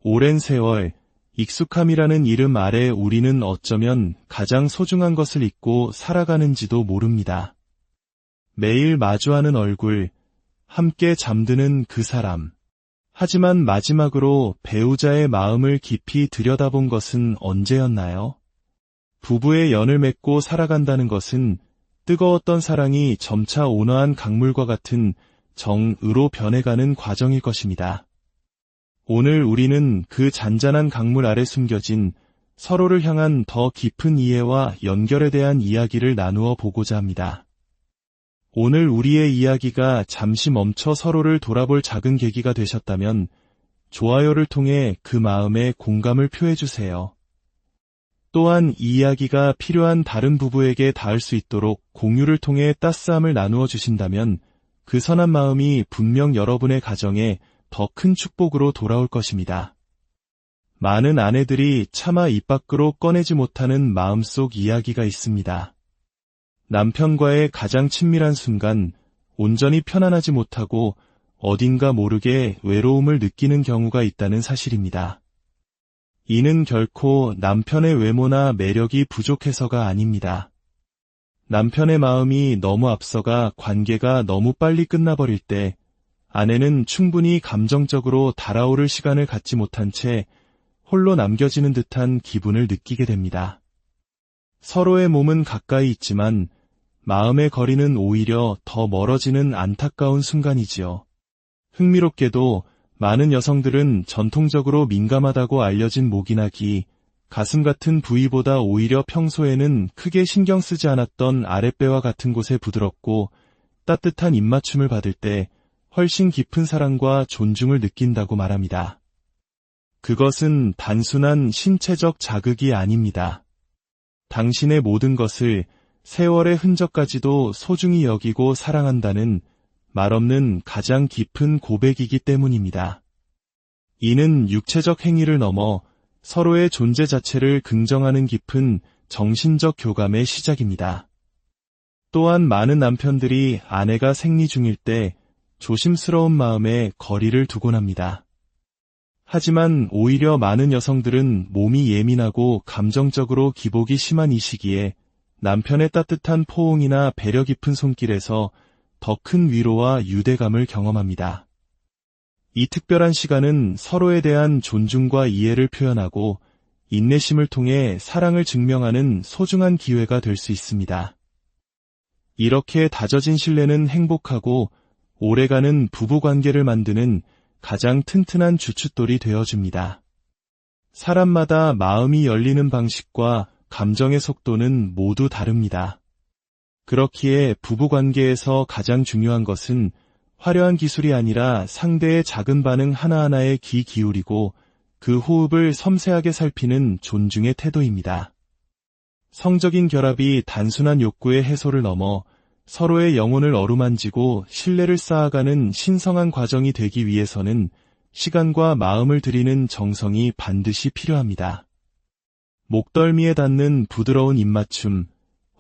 오랜 세월, 익숙함이라는 이름 아래 우리는 어쩌면 가장 소중한 것을 잊고 살아가는지도 모릅니다. 매일 마주하는 얼굴, 함께 잠드는 그 사람. 하지만 마지막으로 배우자의 마음을 깊이 들여다본 것은 언제였나요? 부부의 연을 맺고 살아간다는 것은 뜨거웠던 사랑이 점차 온화한 강물과 같은 정으로 변해가는 과정일 것입니다. 오늘 우리는 그 잔잔한 강물 아래 숨겨진 서로를 향한 더 깊은 이해와 연결에 대한 이야기를 나누어 보고자 합니다. 오늘 우리의 이야기가 잠시 멈춰 서로를 돌아볼 작은 계기가 되셨다면 좋아요를 통해 그 마음에 공감을 표해주세요. 또한 이 이야기가 필요한 다른 부부에게 닿을 수 있도록 공유를 통해 따스함을 나누어 주신다면 그 선한 마음이 분명 여러분의 가정에 더 큰 축복으로 돌아올 것입니다. 많은 아내들이 차마 입 밖으로 꺼내지 못하는 마음속 이야기가 있습니다. 남편과의 가장 친밀한 순간 온전히 편안하지 못하고 어딘가 모르게 외로움을 느끼는 경우가 있다는 사실입니다. 이는 결코 남편의 외모나 매력이 부족해서가 아닙니다. 남편의 마음이 너무 앞서가 관계가 너무 빨리 끝나버릴 때 아내는 충분히 감정적으로 달아오를 시간을 갖지 못한 채 홀로 남겨지는 듯한 기분을 느끼게 됩니다. 서로의 몸은 가까이 있지만 마음의 거리는 오히려 더 멀어지는 안타까운 순간이지요. 흥미롭게도 많은 여성들은 전통적으로 민감하다고 알려진 목이나기, 가슴 같은 부위보다 오히려 평소에는 크게 신경 쓰지 않았던 아랫배와 같은 곳에 부드럽고 따뜻한 입맞춤을 받을 때 훨씬 깊은 사랑과 존중을 느낀다고 말합니다. 그것은 단순한 신체적 자극이 아닙니다. 당신의 모든 것을 세월의 흔적까지도 소중히 여기고 사랑한다는 말없는 가장 깊은 고백이기 때문입니다. 이는 육체적 행위를 넘어 서로의 존재 자체를 긍정하는 깊은 정신적 교감의 시작입니다. 또한 많은 남편들이 아내가 생리 중일 때 조심스러운 마음에 거리를 두곤 합니다. 하지만 오히려 많은 여성들은 몸이 예민하고 감정적으로 기복이 심한 이 시기에 남편의 따뜻한 포옹이나 배려 깊은 손길에서 더 큰 위로와 유대감을 경험합니다. 이 특별한 시간은 서로에 대한 존중과 이해를 표현하고 인내심을 통해 사랑을 증명하는 소중한 기회가 될 수 있습니다. 이렇게 다져진 신뢰는 행복하고 오래가는 부부관계를 만드는 가장 튼튼한 주춧돌이 되어줍니다. 사람마다 마음이 열리는 방식과 감정의 속도는 모두 다릅니다. 그렇기에 부부관계에서 가장 중요한 것은 화려한 기술이 아니라 상대의 작은 반응 하나하나에 귀 기울이고 그 호흡을 섬세하게 살피는 존중의 태도입니다. 성적인 결합이 단순한 욕구의 해소를 넘어 서로의 영혼을 어루만지고 신뢰를 쌓아가는 신성한 과정이 되기 위해서는 시간과 마음을 들이는 정성이 반드시 필요합니다. 목덜미에 닿는 부드러운 입맞춤,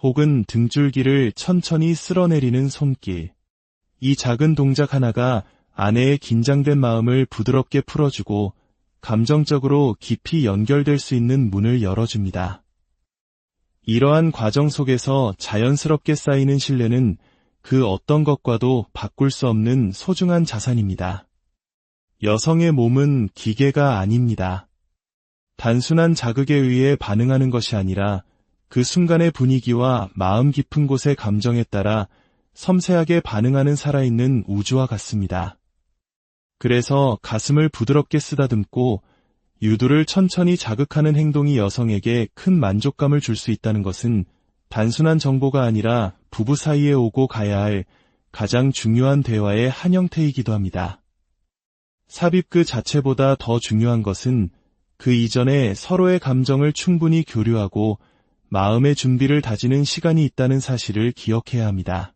혹은 등줄기를 천천히 쓸어내리는 손길. 이 작은 동작 하나가 아내의 긴장된 마음을 부드럽게 풀어주고 감정적으로 깊이 연결될 수 있는 문을 열어줍니다. 이러한 과정 속에서 자연스럽게 쌓이는 신뢰는 그 어떤 것과도 바꿀 수 없는 소중한 자산입니다. 여성의 몸은 기계가 아닙니다. 단순한 자극에 의해 반응하는 것이 아니라 그 순간의 분위기와 마음 깊은 곳의 감정에 따라 섬세하게 반응하는 살아있는 우주와 같습니다. 그래서 가슴을 부드럽게 쓰다듬고 유두를 천천히 자극하는 행동이 여성에게 큰 만족감을 줄 수 있다는 것은 단순한 정보가 아니라 부부 사이에 오고 가야 할 가장 중요한 대화의 한 형태이기도 합니다. 삽입 그 자체보다 더 중요한 것은 그 이전에 서로의 감정을 충분히 교류하고 마음의 준비를 다지는 시간이 있다는 사실을 기억해야 합니다.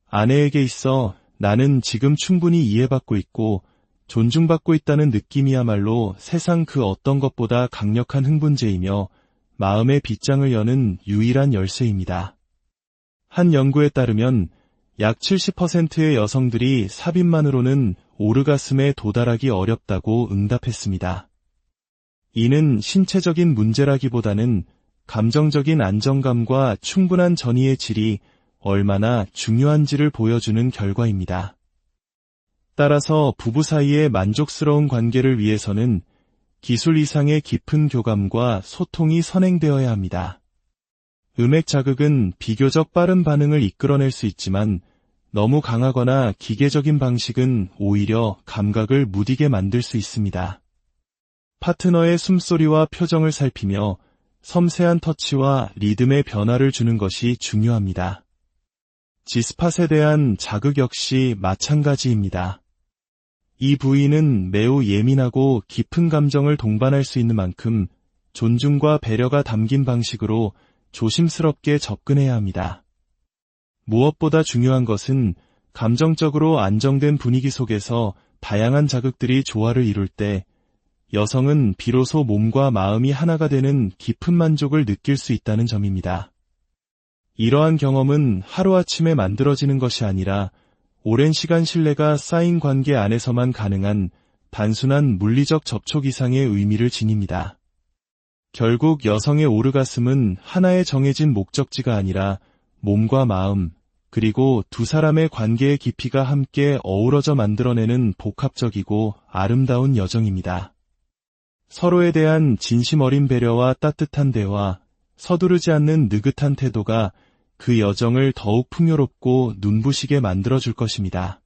아내에게 있어 나는 지금 충분히 이해받고 있고 존중받고 있다는 느낌이야말로 세상 그 어떤 것보다 강력한 흥분제이며 마음의 빗장을 여는 유일한 열쇠입니다. 한 연구에 따르면 약 70%의 여성들이 삽입만으로는 오르가슴에 도달하기 어렵다고 응답했습니다. 이는 신체적인 문제라기보다는 감정적인 안정감과 충분한 전이의 질이 얼마나 중요한지를 보여주는 결과입니다. 따라서 부부 사이의 만족스러운 관계를 위해서는 기술 이상의 깊은 교감과 소통이 선행되어야 합니다. 음액 자극은 비교적 빠른 반응을 이끌어낼 수 있지만 너무 강하거나 기계적인 방식은 오히려 감각을 무디게 만들 수 있습니다. 파트너의 숨소리와 표정을 살피며 섬세한 터치와 리듬의 변화를 주는 것이 중요합니다. G스팟에 대한 자극 역시 마찬가지입니다. 이 부위는 매우 예민하고 깊은 감정을 동반할 수 있는 만큼 존중과 배려가 담긴 방식으로 조심스럽게 접근해야 합니다. 무엇보다 중요한 것은 감정적으로 안정된 분위기 속에서 다양한 자극들이 조화를 이룰 때 여성은 비로소 몸과 마음이 하나가 되는 깊은 만족을 느낄 수 있다는 점입니다. 이러한 경험은 하루아침에 만들어지는 것이 아니라 오랜 시간 신뢰가 쌓인 관계 안에서만 가능한 단순한 물리적 접촉 이상의 의미를 지닙니다. 결국 여성의 오르가슴은 하나의 정해진 목적지가 아니라 몸과 마음, 그리고 두 사람의 관계의 깊이가 함께 어우러져 만들어내는 복합적이고 아름다운 여정입니다. 서로에 대한 진심 어린 배려와 따뜻한 대화, 서두르지 않는 느긋한 태도가 그 여정을 더욱 풍요롭고 눈부시게 만들어줄 것입니다.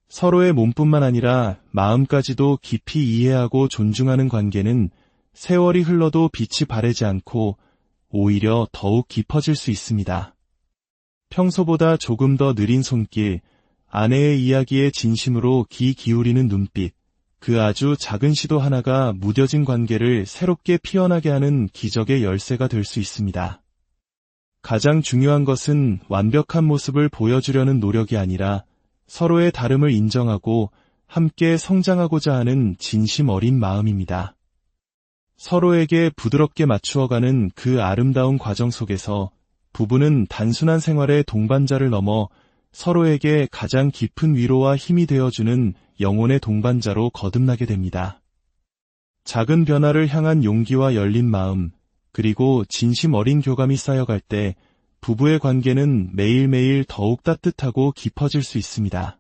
서로의 몸뿐만 아니라 마음까지도 깊이 이해하고 존중하는 관계는 세월이 흘러도 빛이 바래지 않고 오히려 더욱 깊어질 수 있습니다. 평소보다 조금 더 느린 손길, 아내의 이야기에 진심으로 귀 기울이는 눈빛, 그 아주 작은 시도 하나가 무뎌진 관계를 새롭게 피어나게 하는 기적의 열쇠가 될 수 있습니다. 가장 중요한 것은 완벽한 모습을 보여주려는 노력이 아니라 서로의 다름을 인정하고 함께 성장하고자 하는 진심 어린 마음입니다. 서로에게 부드럽게 맞추어가는 그 아름다운 과정 속에서 부부는 단순한 생활의 동반자를 넘어 서로에게 가장 깊은 위로와 힘이 되어주는 영혼의 동반자로 거듭나게 됩니다. 작은 변화를 향한 용기와 열린 마음, 그리고 진심 어린 교감이 쌓여갈 때 부부의 관계는 매일매일 더욱 따뜻하고 깊어질 수 있습니다.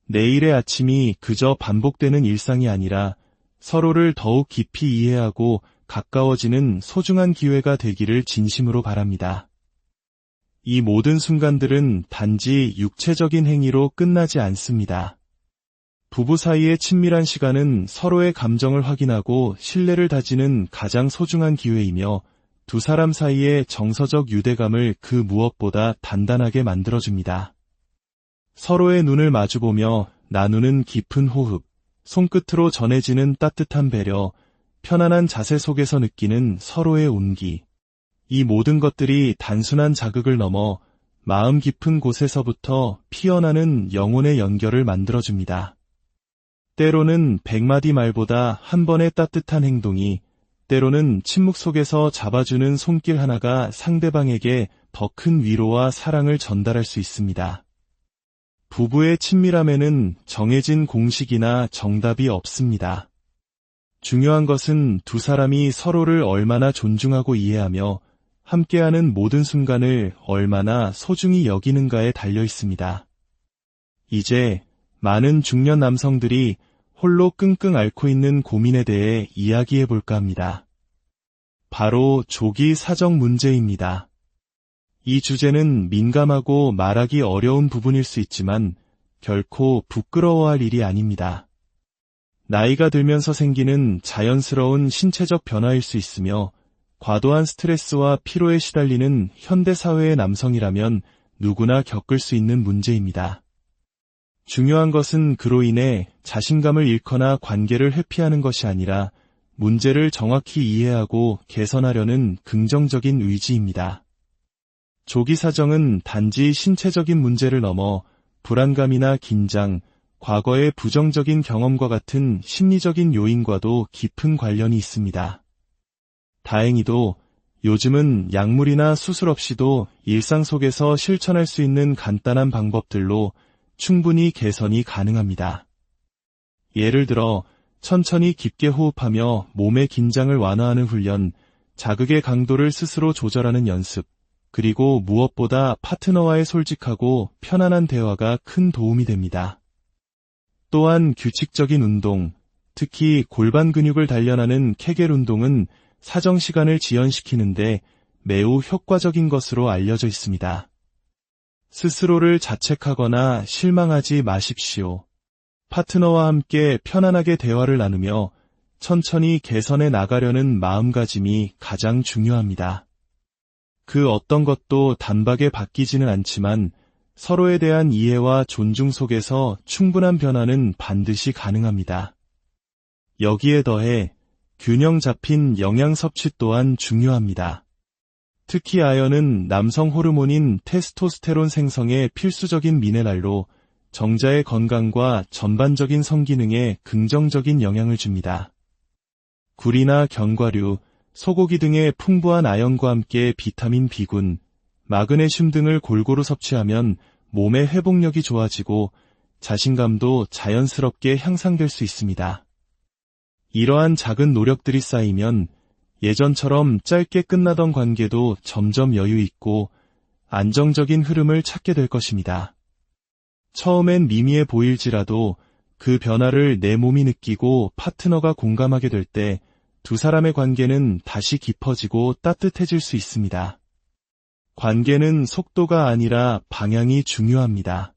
내일의 아침이 그저 반복되는 일상이 아니라 서로를 더욱 깊이 이해하고 가까워지는 소중한 기회가 되기를 진심으로 바랍니다. 이 모든 순간들은 단지 육체적인 행위로 끝나지 않습니다. 부부 사이의 친밀한 시간은 서로의 감정을 확인하고 신뢰를 다지는 가장 소중한 기회이며 두 사람 사이의 정서적 유대감을 그 무엇보다 단단하게 만들어줍니다. 서로의 눈을 마주보며 나누는 깊은 호흡, 손끝으로 전해지는 따뜻한 배려, 편안한 자세 속에서 느끼는 서로의 온기. 이 모든 것들이 단순한 자극을 넘어 마음 깊은 곳에서부터 피어나는 영혼의 연결을 만들어줍니다. 때로는 100마디 말보다 한 번의 따뜻한 행동이, 때로는 침묵 속에서 잡아주는 손길 하나가 상대방에게 더 큰 위로와 사랑을 전달할 수 있습니다. 부부의 친밀함에는 정해진 공식이나 정답이 없습니다. 중요한 것은 두 사람이 서로를 얼마나 존중하고 이해하며 함께하는 모든 순간을 얼마나 소중히 여기는가에 달려 있습니다. 이제 많은 중년 남성들이 홀로 끙끙 앓고 있는 고민에 대해 이야기해 볼까 합니다. 바로 조기 사정 문제입니다. 이 주제는 민감하고 말하기 어려운 부분일 수 있지만 결코 부끄러워할 일이 아닙니다. 나이가 들면서 생기는 자연스러운 신체적 변화일 수 있으며 과도한 스트레스와 피로에 시달리는 현대사회의 남성이라면 누구나 겪을 수 있는 문제입니다. 중요한 것은 그로 인해 자신감을 잃거나 관계를 회피하는 것이 아니라 문제를 정확히 이해하고 개선하려는 긍정적인 의지입니다. 조기 사정은 단지 신체적인 문제를 넘어 불안감이나 긴장, 과거의 부정적인 경험과 같은 심리적인 요인과도 깊은 관련이 있습니다. 다행히도 요즘은 약물이나 수술 없이도 일상 속에서 실천할 수 있는 간단한 방법들로 충분히 개선이 가능합니다. 예를 들어 천천히 깊게 호흡하며 몸의 긴장을 완화하는 훈련, 자극의 강도를 스스로 조절하는 연습, 그리고 무엇보다 파트너와의 솔직하고 편안한 대화가 큰 도움이 됩니다. 또한 규칙적인 운동, 특히 골반 근육을 단련하는 케겔 운동은 사정 시간을 지연시키는데 매우 효과적인 것으로 알려져 있습니다. 스스로를 자책하거나 실망하지 마십시오. 파트너와 함께 편안하게 대화를 나누며 천천히 개선해 나가려는 마음가짐이 가장 중요합니다. 그 어떤 것도 단박에 바뀌지는 않지만 서로에 대한 이해와 존중 속에서 충분한 변화는 반드시 가능합니다. 여기에 더해 균형 잡힌 영양 섭취 또한 중요합니다. 특히 아연은 남성 호르몬인 테스토스테론 생성에 필수적인 미네랄로 정자의 건강과 전반적인 성기능에 긍정적인 영향을 줍니다. 굴이나 견과류, 소고기 등의 풍부한 아연과 함께 비타민 B군, 마그네슘 등을 골고루 섭취하면 몸의 회복력이 좋아지고 자신감도 자연스럽게 향상될 수 있습니다. 이러한 작은 노력들이 쌓이면 예전처럼 짧게 끝나던 관계도 점점 여유 있고 안정적인 흐름을 찾게 될 것입니다. 처음엔 미미해 보일지라도 그 변화를 내 몸이 느끼고 파트너가 공감하게 될 때 두 사람의 관계는 다시 깊어지고 따뜻해질 수 있습니다. 관계는 속도가 아니라 방향이 중요합니다.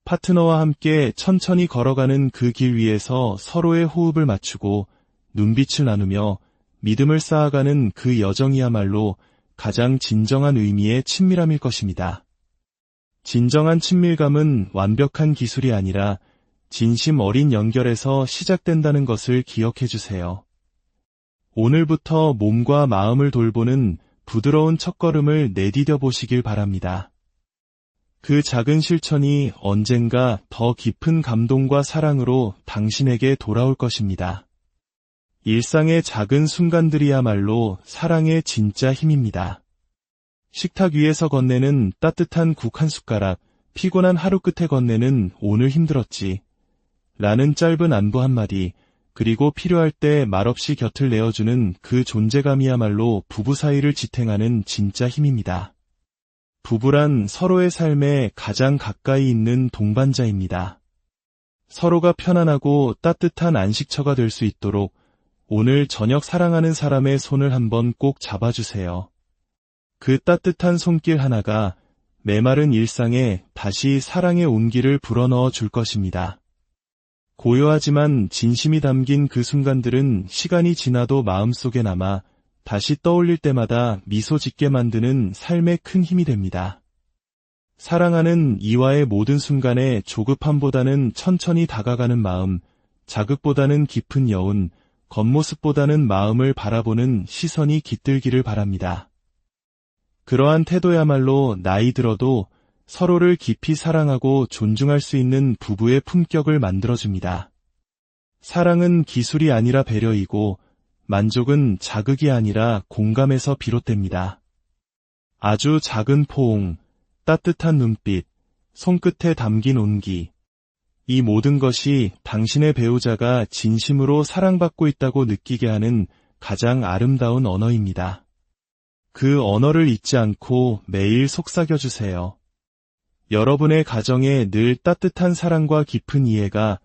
파트너와 함께 천천히 걸어가는 그 길 위에서 서로의 호흡을 맞추고 눈빛을 나누며 믿음을 쌓아가는 그 여정이야말로 가장 진정한 의미의 친밀함일 것입니다. 진정한 친밀감은 완벽한 기술이 아니라 진심 어린 연결에서 시작된다는 것을 기억해 주세요. 오늘부터 몸과 마음을 돌보는 부드러운 첫걸음을 내디뎌 보시길 바랍니다. 그 작은 실천이 언젠가 더 깊은 감동과 사랑으로 당신에게 돌아올 것입니다. 일상의 작은 순간들이야말로 사랑의 진짜 힘입니다. 식탁 위에서 건네는 따뜻한 국 한 숟가락, 피곤한 하루 끝에 건네는 오늘 힘들었지 라는 짧은 안부 한마디, 그리고 필요할 때 말없이 곁을 내어주는 그 존재감이야말로 부부 사이를 지탱하는 진짜 힘입니다. 부부란 서로의 삶에 가장 가까이 있는 동반자입니다. 서로가 편안하고 따뜻한 안식처가 될 수 있도록 오늘 저녁 사랑하는 사람의 손을 한번 꼭 잡아주세요. 그 따뜻한 손길 하나가 메마른 일상에 다시 사랑의 온기를 불어넣어 줄 것입니다. 고요하지만 진심이 담긴 그 순간들은 시간이 지나도 마음속에 남아 다시 떠올릴 때마다 미소 짓게 만드는 삶의 큰 힘이 됩니다. 사랑하는 이와의 모든 순간에 조급함보다는 천천히 다가가는 마음, 자극보다는 깊은 여운, 겉모습보다는 마음을 바라보는 시선이 깃들기를 바랍니다. 그러한 태도야말로 나이 들어도 서로를 깊이 사랑하고 존중할 수 있는 부부의 품격을 만들어줍니다. 사랑은 기술이 아니라 배려이고 만족은 자극이 아니라 공감에서 비롯됩니다. 아주 작은 포옹, 따뜻한 눈빛, 손끝에 담긴 온기, 이 모든 것이 당신의 배우자가 진심으로 사랑받고 있다고 느끼게 하는 가장 아름다운 언어입니다. 그 언어를 잊지 않고 매일 속삭여주세요. 여러분의 가정에 늘 따뜻한 사랑과 깊은 이해가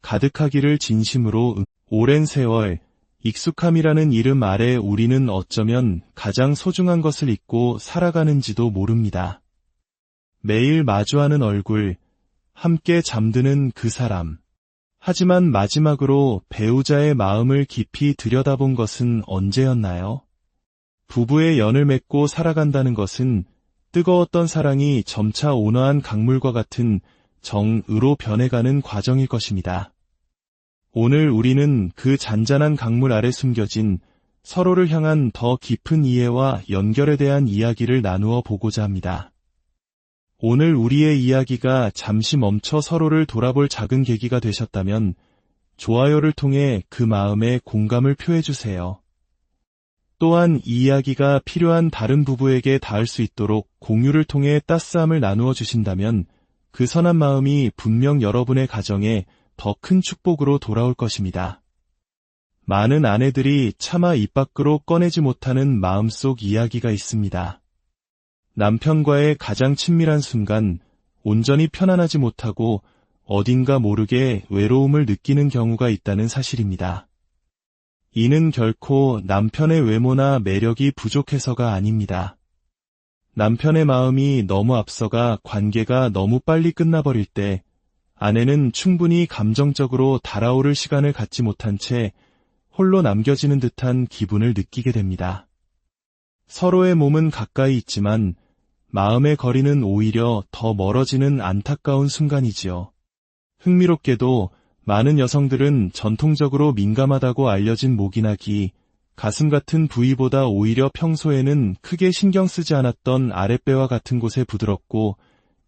가득하기를 진심으로 오랜 세월, 익숙함이라는 이름 아래 우리는 어쩌면 가장 소중한 것을 잊고 살아가는지도 모릅니다. 매일 마주하는 얼굴, 함께 잠드는 그 사람. 하지만 마지막으로 배우자의 마음을 깊이 들여다본 것은 언제였나요? 부부의 연을 맺고 살아간다는 것은 뜨거웠던 사랑이 점차 온화한 강물과 같은 정으로 변해가는 과정일 것입니다. 오늘 우리는 그 잔잔한 강물 아래 숨겨진 서로를 향한 더 깊은 이해와 연결에 대한 이야기를 나누어 보고자 합니다. 오늘 우리의 이야기가 잠시 멈춰 서로를 돌아볼 작은 계기가 되셨다면 좋아요를 통해 그 마음에 공감을 표해주세요. 또한 이 이야기가 필요한 다른 부부에게 닿을 수 있도록 공유를 통해 따스함을 나누어 주신다면 그 선한 마음이 분명 여러분의 가정에 더 큰 축복으로 돌아올 것입니다. 많은 아내들이 차마 입 밖으로 꺼내지 못하는 마음속 이야기가 있습니다. 남편과의 가장 친밀한 순간 온전히 편안하지 못하고 어딘가 모르게 외로움을 느끼는 경우가 있다는 사실입니다. 이는 결코 남편의 외모나 매력이 부족해서가 아닙니다. 남편의 마음이 너무 앞서가 관계가 너무 빨리 끝나버릴 때 아내는 충분히 감정적으로 달아오를 시간을 갖지 못한 채 홀로 남겨지는 듯한 기분을 느끼게 됩니다. 서로의 몸은 가까이 있지만 마음의 거리는 오히려 더 멀어지는 안타까운 순간이지요. 흥미롭게도 많은 여성들은 전통적으로 민감하다고 알려진 목이나 귀, 가슴 같은 부위보다 오히려 평소에는 크게 신경 쓰지 않았던 아랫배와 같은 곳에 부드럽고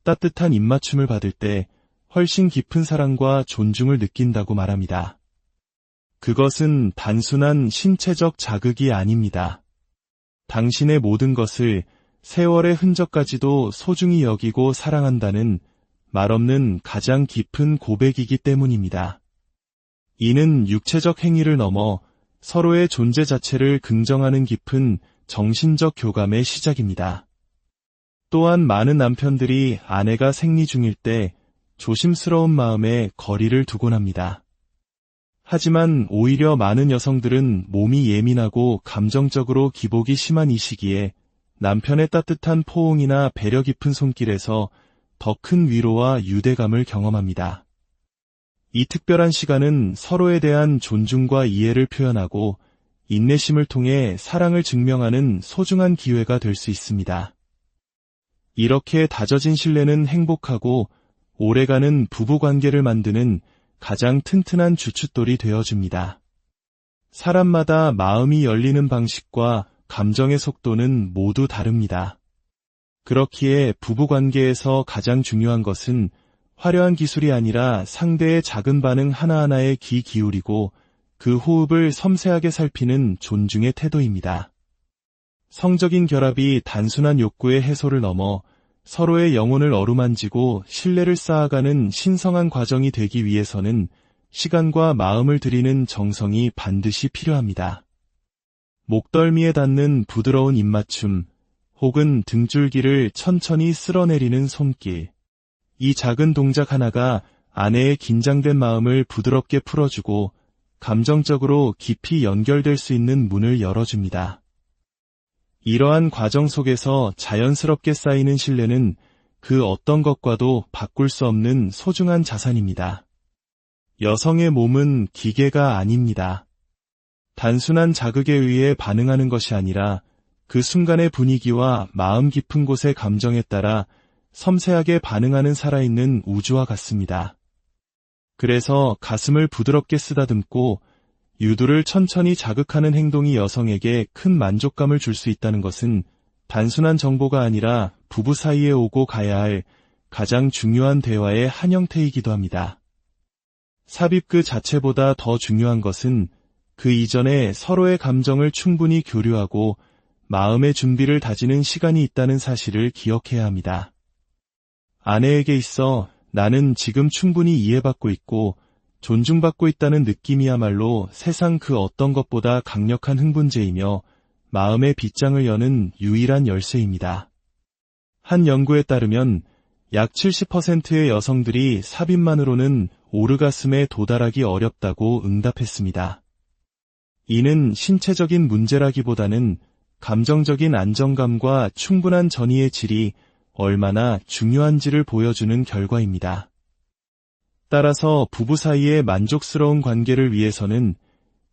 따뜻한 입맞춤을 받을 때 훨씬 깊은 사랑과 존중을 느낀다고 말합니다. 그것은 단순한 신체적 자극이 아닙니다. 당신의 모든 것을 세월의 흔적까지도 소중히 여기고 사랑한다는 말없는 가장 깊은 고백이기 때문입니다. 이는 육체적 행위를 넘어 서로의 존재 자체를 긍정하는 깊은 정신적 교감의 시작입니다. 또한 많은 남편들이 아내가 생리 중일 때 조심스러운 마음에 거리를 두곤 합니다. 하지만 오히려 많은 여성들은 몸이 예민하고 감정적으로 기복이 심한 이 시기에 남편의 따뜻한 포옹이나 배려 깊은 손길에서 더 큰 위로와 유대감을 경험합니다. 이 특별한 시간은 서로에 대한 존중과 이해를 표현하고 인내심을 통해 사랑을 증명하는 소중한 기회가 될 수 있습니다. 이렇게 다져진 신뢰는 행복하고 오래가는 부부관계를 만드는 가장 튼튼한 주춧돌이 되어줍니다. 사람마다 마음이 열리는 방식과 감정의 속도는 모두 다릅니다. 그렇기에 부부관계에서 가장 중요한 것은 화려한 기술이 아니라 상대의 작은 반응 하나하나에 귀 기울이고 그 호흡을 섬세하게 살피는 존중의 태도입니다. 성적인 결합이 단순한 욕구의 해소를 넘어 서로의 영혼을 어루만지고 신뢰를 쌓아가는 신성한 과정이 되기 위해서는 시간과 마음을 들이는 정성이 반드시 필요합니다. 목덜미에 닿는 부드러운 입맞춤, 혹은 등줄기를 천천히 쓸어내리는 손길. 이 작은 동작 하나가 아내의 긴장된 마음을 부드럽게 풀어주고 감정적으로 깊이 연결될 수 있는 문을 열어줍니다. 이러한 과정 속에서 자연스럽게 쌓이는 신뢰는 그 어떤 것과도 바꿀 수 없는 소중한 자산입니다. 여성의 몸은 기계가 아닙니다. 단순한 자극에 의해 반응하는 것이 아니라 그 순간의 분위기와 마음 깊은 곳의 감정에 따라 섬세하게 반응하는 살아있는 우주와 같습니다. 그래서 가슴을 부드럽게 쓰다듬고 유두를 천천히 자극하는 행동이 여성에게 큰 만족감을 줄 수 있다는 것은 단순한 정보가 아니라 부부 사이에 오고 가야 할 가장 중요한 대화의 한 형태이기도 합니다. 삽입 그 자체보다 더 중요한 것은 그 이전에 서로의 감정을 충분히 교류하고 마음의 준비를 다지는 시간이 있다는 사실을 기억해야 합니다. 아내에게 있어 나는 지금 충분히 이해받고 있고 존중받고 있다는 느낌이야말로 세상 그 어떤 것보다 강력한 흥분제이며 마음의 빗장을 여는 유일한 열쇠입니다. 한 연구에 따르면 약 70%의 여성들이 삽입만으로는 오르가슴에 도달하기 어렵다고 응답했습니다. 이는 신체적인 문제라기보다는 감정적인 안정감과 충분한 전이의 질이 얼마나 중요한지를 보여주는 결과입니다. 따라서 부부 사이의 만족스러운 관계를 위해서는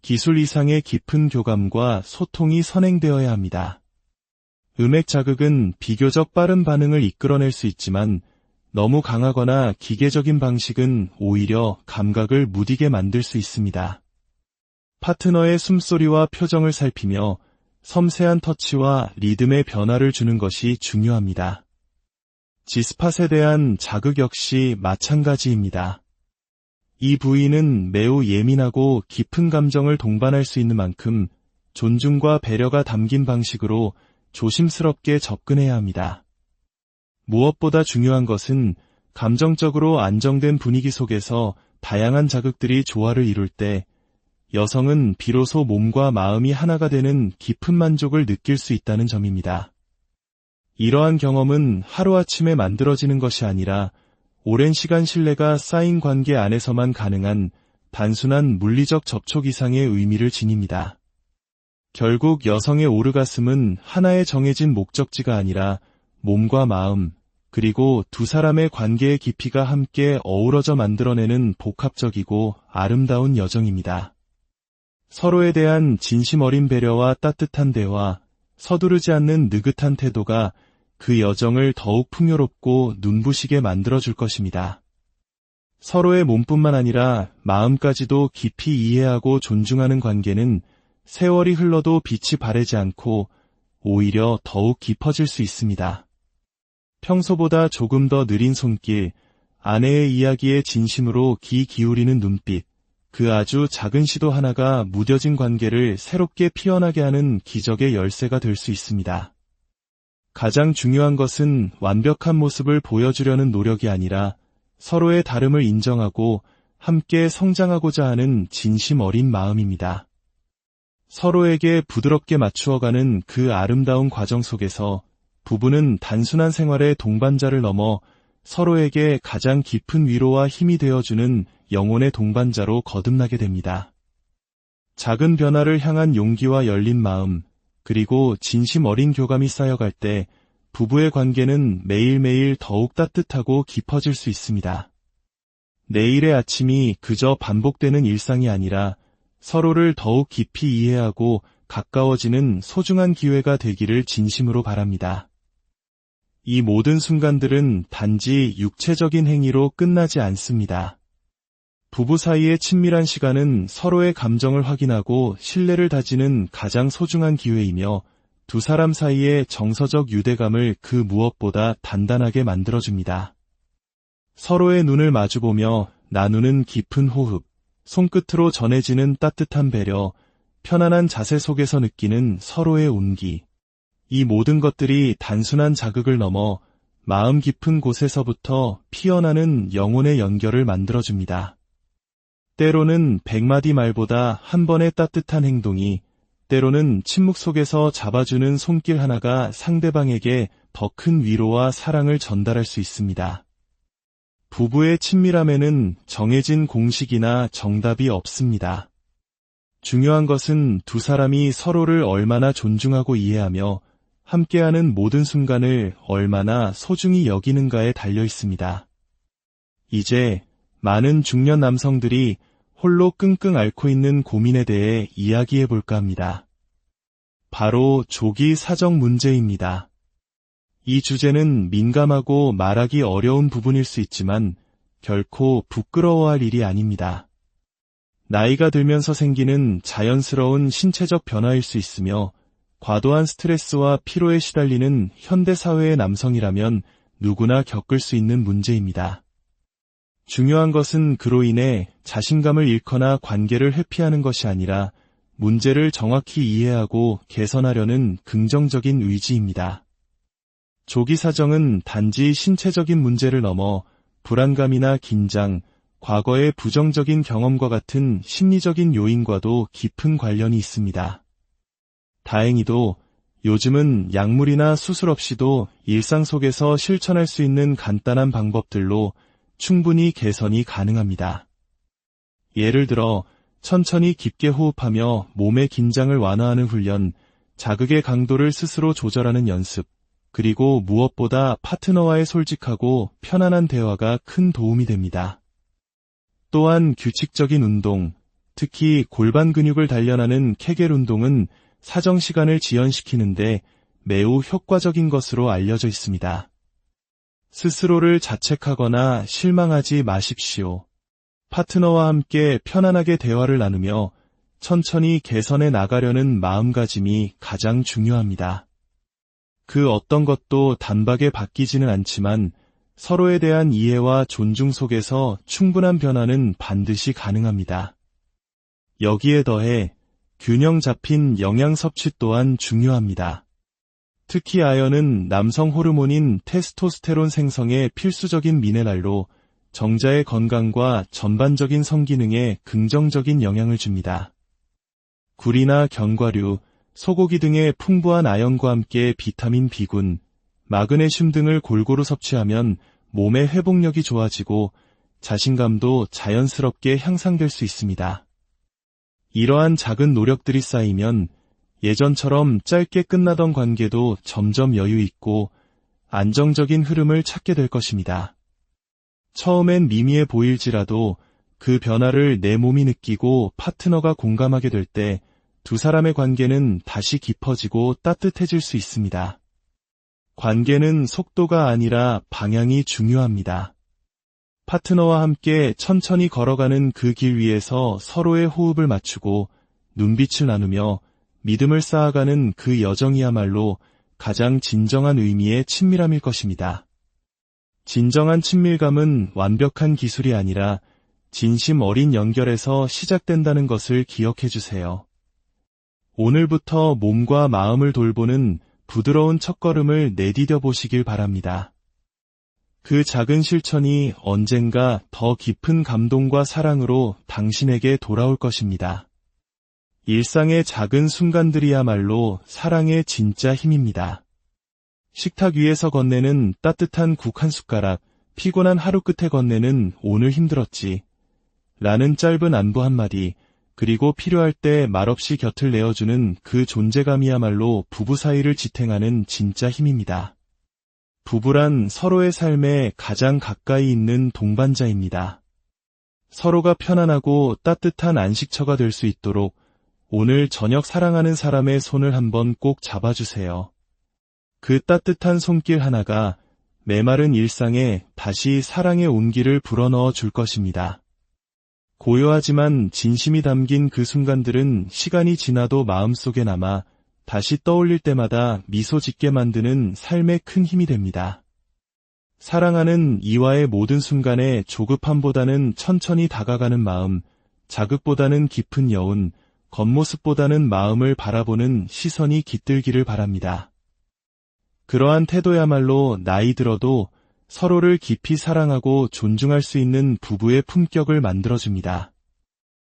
기술 이상의 깊은 교감과 소통이 선행되어야 합니다. 음액 자극은 비교적 빠른 반응을 이끌어낼 수 있지만 너무 강하거나 기계적인 방식은 오히려 감각을 무디게 만들 수 있습니다. 파트너의 숨소리와 표정을 살피며 섬세한 터치와 리듬의 변화를 주는 것이 중요합니다. G스팟에 대한 자극 역시 마찬가지입니다. 이 부위는 매우 예민하고 깊은 감정을 동반할 수 있는 만큼 존중과 배려가 담긴 방식으로 조심스럽게 접근해야 합니다. 무엇보다 중요한 것은 감정적으로 안정된 분위기 속에서 다양한 자극들이 조화를 이룰 때 여성은 비로소 몸과 마음이 하나가 되는 깊은 만족을 느낄 수 있다는 점입니다. 이러한 경험은 하루아침에 만들어지는 것이 아니라 오랜 시간 신뢰가 쌓인 관계 안에서만 가능한 단순한 물리적 접촉 이상의 의미를 지닙니다. 결국 여성의 오르가슴은 하나의 정해진 목적지가 아니라 몸과 마음, 그리고 두 사람의 관계의 깊이가 함께 어우러져 만들어내는 복합적이고 아름다운 여정입니다. 서로에 대한 진심 어린 배려와 따뜻한 대화, 서두르지 않는 느긋한 태도가 그 여정을 더욱 풍요롭고 눈부시게 만들어줄 것입니다. 서로의 몸뿐만 아니라 마음까지도 깊이 이해하고 존중하는 관계는 세월이 흘러도 빛이 바래지 않고 오히려 더욱 깊어질 수 있습니다. 평소보다 조금 더 느린 손길, 아내의 이야기에 진심으로 귀 기울이는 눈빛, 그 아주 작은 시도 하나가 무뎌진 관계를 새롭게 피어나게 하는 기적의 열쇠가 될 수 있습니다. 가장 중요한 것은 완벽한 모습을 보여주려는 노력이 아니라 서로의 다름을 인정하고 함께 성장하고자 하는 진심 어린 마음입니다. 서로에게 부드럽게 맞추어가는 그 아름다운 과정 속에서 부부는 단순한 생활의 동반자를 넘어 서로에게 가장 깊은 위로와 힘이 되어주는 영혼의 동반자로 거듭나게 됩니다. 작은 변화를 향한 용기와 열린 마음, 그리고 진심 어린 교감이 쌓여갈 때 부부의 관계는 매일매일 더욱 따뜻하고 깊어질 수 있습니다. 내일의 아침이 그저 반복되는 일상이 아니라 서로를 더욱 깊이 이해하고 가까워지는 소중한 기회가 되기를 진심으로 바랍니다. 이 모든 순간들은 단지 육체적인 행위로 끝나지 않습니다. 부부 사이의 친밀한 시간은 서로의 감정을 확인하고 신뢰를 다지는 가장 소중한 기회이며 두 사람 사이의 정서적 유대감을 그 무엇보다 단단하게 만들어줍니다. 서로의 눈을 마주보며 나누는 깊은 호흡, 손끝으로 전해지는 따뜻한 배려, 편안한 자세 속에서 느끼는 서로의 온기. 이 모든 것들이 단순한 자극을 넘어 마음 깊은 곳에서부터 피어나는 영혼의 연결을 만들어줍니다. 때로는 100마디 말보다 한 번의 따뜻한 행동이, 때로는 침묵 속에서 잡아주는 손길 하나가 상대방에게 더 큰 위로와 사랑을 전달할 수 있습니다. 부부의 친밀함에는 정해진 공식이나 정답이 없습니다. 중요한 것은 두 사람이 서로를 얼마나 존중하고 이해하며 함께하는 모든 순간을 얼마나 소중히 여기는가에 달려 있습니다. 이제 많은 중년 남성들이 홀로 끙끙 앓고 있는 고민에 대해 이야기해 볼까 합니다. 바로 조기 사정 문제입니다. 이 주제는 민감하고 말하기 어려운 부분일 수 있지만 결코 부끄러워할 일이 아닙니다. 나이가 들면서 생기는 자연스러운 신체적 변화일 수 있으며 과도한 스트레스와 피로에 시달리는 현대사회의 남성이라면 누구나 겪을 수 있는 문제입니다. 중요한 것은 그로 인해 자신감을 잃거나 관계를 회피하는 것이 아니라 문제를 정확히 이해하고 개선하려는 긍정적인 의지입니다. 조기 사정은 단지 신체적인 문제를 넘어 불안감이나 긴장, 과거의 부정적인 경험과 같은 심리적인 요인과도 깊은 관련이 있습니다. 다행히도 요즘은 약물이나 수술 없이도 일상 속에서 실천할 수 있는 간단한 방법들로 충분히 개선이 가능합니다. 예를 들어 천천히 깊게 호흡하며 몸의 긴장을 완화하는 훈련, 자극의 강도를 스스로 조절하는 연습, 그리고 무엇보다 파트너와의 솔직하고 편안한 대화가 큰 도움이 됩니다. 또한 규칙적인 운동, 특히 골반 근육을 단련하는 케겔 운동은 사정 시간을 지연시키는데 매우 효과적인 것으로 알려져 있습니다. 스스로를 자책하거나 실망하지 마십시오. 파트너와 함께 편안하게 대화를 나누며 천천히 개선해 나가려는 마음가짐이 가장 중요합니다. 그 어떤 것도 단박에 바뀌지는 않지만 서로에 대한 이해와 존중 속에서 충분한 변화는 반드시 가능합니다. 여기에 더해 균형 잡힌 영양 섭취 또한 중요합니다. 특히 아연은 남성 호르몬인 테스토스테론 생성에 필수적인 미네랄로 정자의 건강과 전반적인 성기능에 긍정적인 영향을 줍니다. 굴이나 견과류, 소고기 등의 풍부한 아연과 함께 비타민 B군, 마그네슘 등을 골고루 섭취하면 몸의 회복력이 좋아지고 자신감도 자연스럽게 향상될 수 있습니다. 이러한 작은 노력들이 쌓이면 예전처럼 짧게 끝나던 관계도 점점 여유 있고 안정적인 흐름을 찾게 될 것입니다. 처음엔 미미해 보일지라도 그 변화를 내 몸이 느끼고 파트너가 공감하게 될 때 두 사람의 관계는 다시 깊어지고 따뜻해질 수 있습니다. 관계는 속도가 아니라 방향이 중요합니다. 파트너와 함께 천천히 걸어가는 그 길 위에서 서로의 호흡을 맞추고 눈빛을 나누며 믿음을 쌓아가는 그 여정이야말로 가장 진정한 의미의 친밀함일 것입니다. 진정한 친밀감은 완벽한 기술이 아니라 진심 어린 연결에서 시작된다는 것을 기억해 주세요. 오늘부터 몸과 마음을 돌보는 부드러운 첫걸음을 내디뎌 보시길 바랍니다. 그 작은 실천이 언젠가 더 깊은 감동과 사랑으로 당신에게 돌아올 것입니다. 일상의 작은 순간들이야말로 사랑의 진짜 힘입니다. 식탁 위에서 건네는 따뜻한 국 한 숟가락, 피곤한 하루 끝에 건네는 오늘 힘들었지 라는 짧은 안부 한마디, 그리고 필요할 때 말없이 곁을 내어주는 그 존재감이야말로 부부 사이를 지탱하는 진짜 힘입니다. 부부란 서로의 삶에 가장 가까이 있는 동반자입니다. 서로가 편안하고 따뜻한 안식처가 될 수 있도록 오늘 저녁 사랑하는 사람의 손을 한번 꼭 잡아주세요. 그 따뜻한 손길 하나가 메마른 일상에 다시 사랑의 온기를 불어넣어 줄 것입니다. 고요하지만 진심이 담긴 그 순간들은 시간이 지나도 마음속에 남아 다시 떠올릴 때마다 미소 짓게 만드는 삶의 큰 힘이 됩니다. 사랑하는 이와의 모든 순간에 조급함보다는 천천히 다가가는 마음, 자극보다는 깊은 여운, 겉모습보다는 마음을 바라보는 시선이 깃들기를 바랍니다. 그러한 태도야말로 나이 들어도 서로를 깊이 사랑하고 존중할 수 있는 부부의 품격을 만들어줍니다.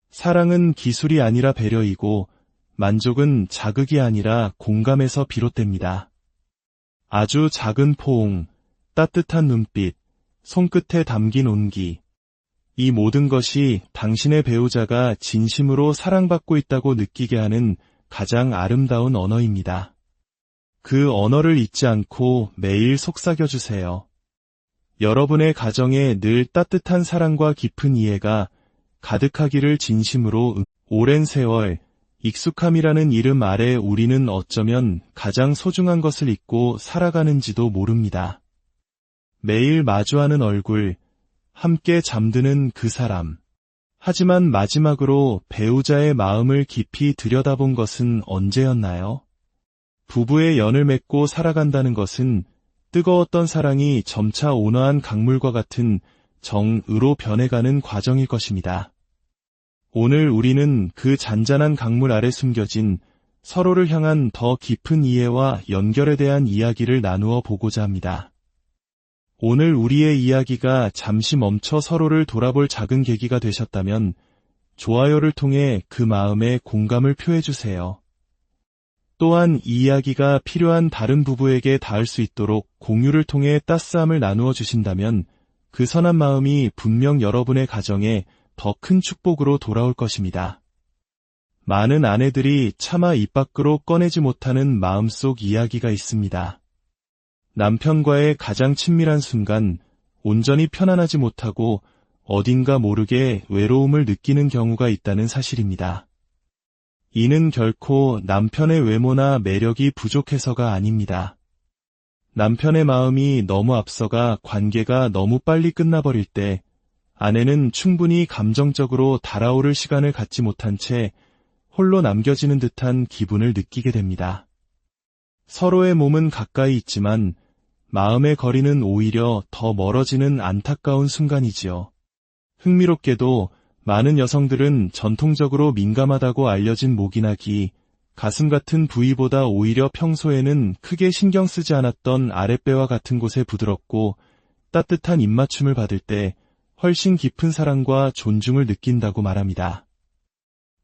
사랑은 기술이 아니라 배려이고 만족은 자극이 아니라 공감에서 비롯됩니다. 아주 작은 포옹, 따뜻한 눈빛, 손끝에 담긴 온기, 이 모든 것이 당신의 배우자가 진심으로 사랑받고 있다고 느끼게 하는 가장 아름다운 언어입니다. 그 언어를 잊지 않고 매일 속삭여주세요. 여러분의 가정에 늘 따뜻한 사랑과 깊은 이해가 가득하기를 진심으로. 오랜 세월, 익숙함이라는 이름 아래 우리는 어쩌면 가장 소중한 것을 잊고 살아가는지도 모릅니다. 매일 마주하는 얼굴, 함께 잠드는 그 사람. 하지만 마지막으로 배우자의 마음을 깊이 들여다본 것은 언제였나요? 부부의 연을 맺고 살아간다는 것은 뜨거웠던 사랑이 점차 온화한 강물과 같은 정으로 변해가는 과정일 것입니다. 오늘 우리는 그 잔잔한 강물 아래 숨겨진 서로를 향한 더 깊은 이해와 연결에 대한 이야기를 나누어 보고자 합니다. 오늘 우리의 이야기가 잠시 멈춰 서로를 돌아볼 작은 계기가 되셨다면 좋아요를 통해 그 마음에 공감을 표해주세요. 또한 이 이야기가 필요한 다른 부부에게 닿을 수 있도록 공유를 통해 따스함을 나누어 주신다면 그 선한 마음이 분명 여러분의 가정에 더 큰 축복으로 돌아올 것입니다. 많은 아내들이 차마 입 밖으로 꺼내지 못하는 마음속 이야기가 있습니다. 남편과의 가장 친밀한 순간, 온전히 편안하지 못하고 어딘가 모르게 외로움을 느끼는 경우가 있다는 사실입니다. 이는 결코 남편의 외모나 매력이 부족해서가 아닙니다. 남편의 마음이 너무 앞서가 관계가 너무 빨리 끝나버릴 때 아내는 충분히 감정적으로 달아오를 시간을 갖지 못한 채 홀로 남겨지는 듯한 기분을 느끼게 됩니다. 서로의 몸은 가까이 있지만 마음의 거리는 오히려 더 멀어지는 안타까운 순간이지요. 흥미롭게도 많은 여성들은 전통적으로 민감하다고 알려진 목이나 기, 가슴 같은 부위보다 오히려 평소에는 크게 신경 쓰지 않았던 아랫배와 같은 곳에 부드럽고 따뜻한 입맞춤을 받을 때 훨씬 깊은 사랑과 존중을 느낀다고 말합니다.